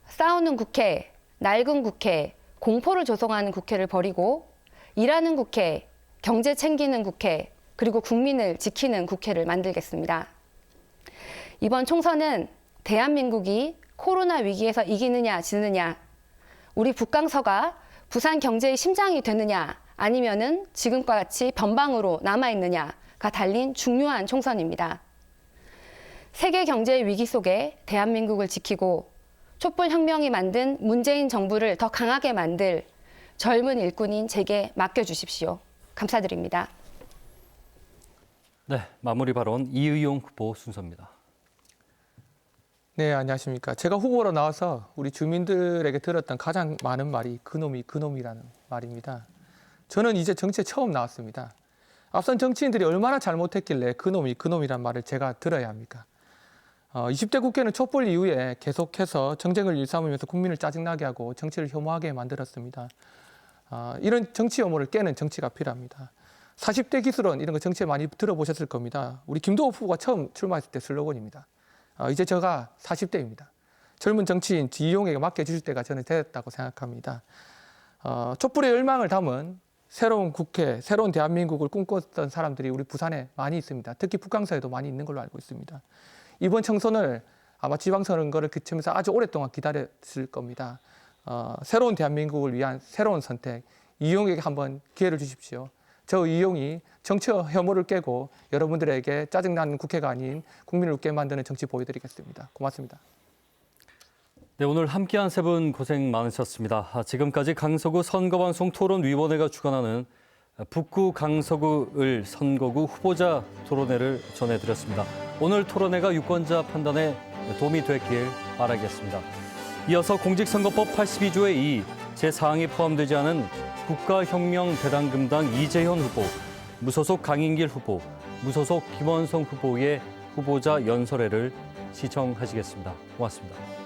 싸우는 국회, 낡은 국회, 공포를 조성하는 국회를 버리고 일하는 국회, 경제 챙기는 국회, 그리고 국민을 지키는 국회를 만들겠습니다. 이번 총선은 대한민국이 코로나 위기에서 이기느냐 지느냐, 우리 북강서가 부산 경제의 심장이 되느냐 아니면은 지금과 같이 변방으로 남아있느냐가 달린 중요한 총선입니다. 세계 경제의 위기 속에 대한민국을 지키고 촛불혁명이 만든 문재인 정부를 더 강하게 만들 젊은 일꾼인 제게 맡겨주십시오. 감사드립니다. 네, 마무리 발언 이의용 후보 순서입니다. 네, 안녕하십니까. 제가 후보로 나와서 우리 주민들에게 들었던 가장 많은 말이 그놈이 그놈이라는 말입니다. 저는 이제 정치에 처음 나왔습니다. 앞선 정치인들이 얼마나 잘못했길래 그놈이 그놈이란 말을 제가 들어야 합니까? 20대 국회는 촛불 이후에 계속해서 정쟁을 일삼으면서 국민을 짜증나게 하고 정치를 혐오하게 만들었습니다. 이런 정치 혐오를 깨는 정치가 필요합니다. 40대 기술은 이런 거 정치에 많이 들어보셨을 겁니다. 우리 김도호 후보가 처음 출마했을 때 슬로건입니다. 이제 제가 40대입니다. 젊은 정치인 이용에게 맡겨주실 때가 저는 됐다고 생각합니다. 촛불의 열망을 담은 새로운 국회, 새로운 대한민국을 꿈꿨던 사람들이 우리 부산에 많이 있습니다. 특히 북강서에도 많이 있는 걸로 알고 있습니다. 이번 총선을 아마 지방선거를 그치면서 아주 오랫동안 기다렸을 겁니다. 새로운 대한민국을 위한 새로운 선택, 이용에게 한번 기회를 주십시오. 저 이용이 정치 혐오를 깨고 여러분들에게 짜증나는 국회가 아닌 국민을 웃게 만드는 정치 보여드리겠습니다. 고맙습니다. 네, 오늘 함께한 세 분 고생 많으셨습니다. 지금까지 강서구 선거방송 토론위원회가 주관하는 북구 강서구을 선거구 후보자 토론회를 전해드렸습니다. 오늘 토론회가 유권자 판단에 도움이 됐길 바라겠습니다. 이어서 공직선거법 82조의 2 제4항이 포함되지 않은 국가혁명대당금당 이재현 후보, 무소속 강인길 후보, 무소속 김원성 후보의 후보자 연설회를 시청하시겠습니다. 고맙습니다.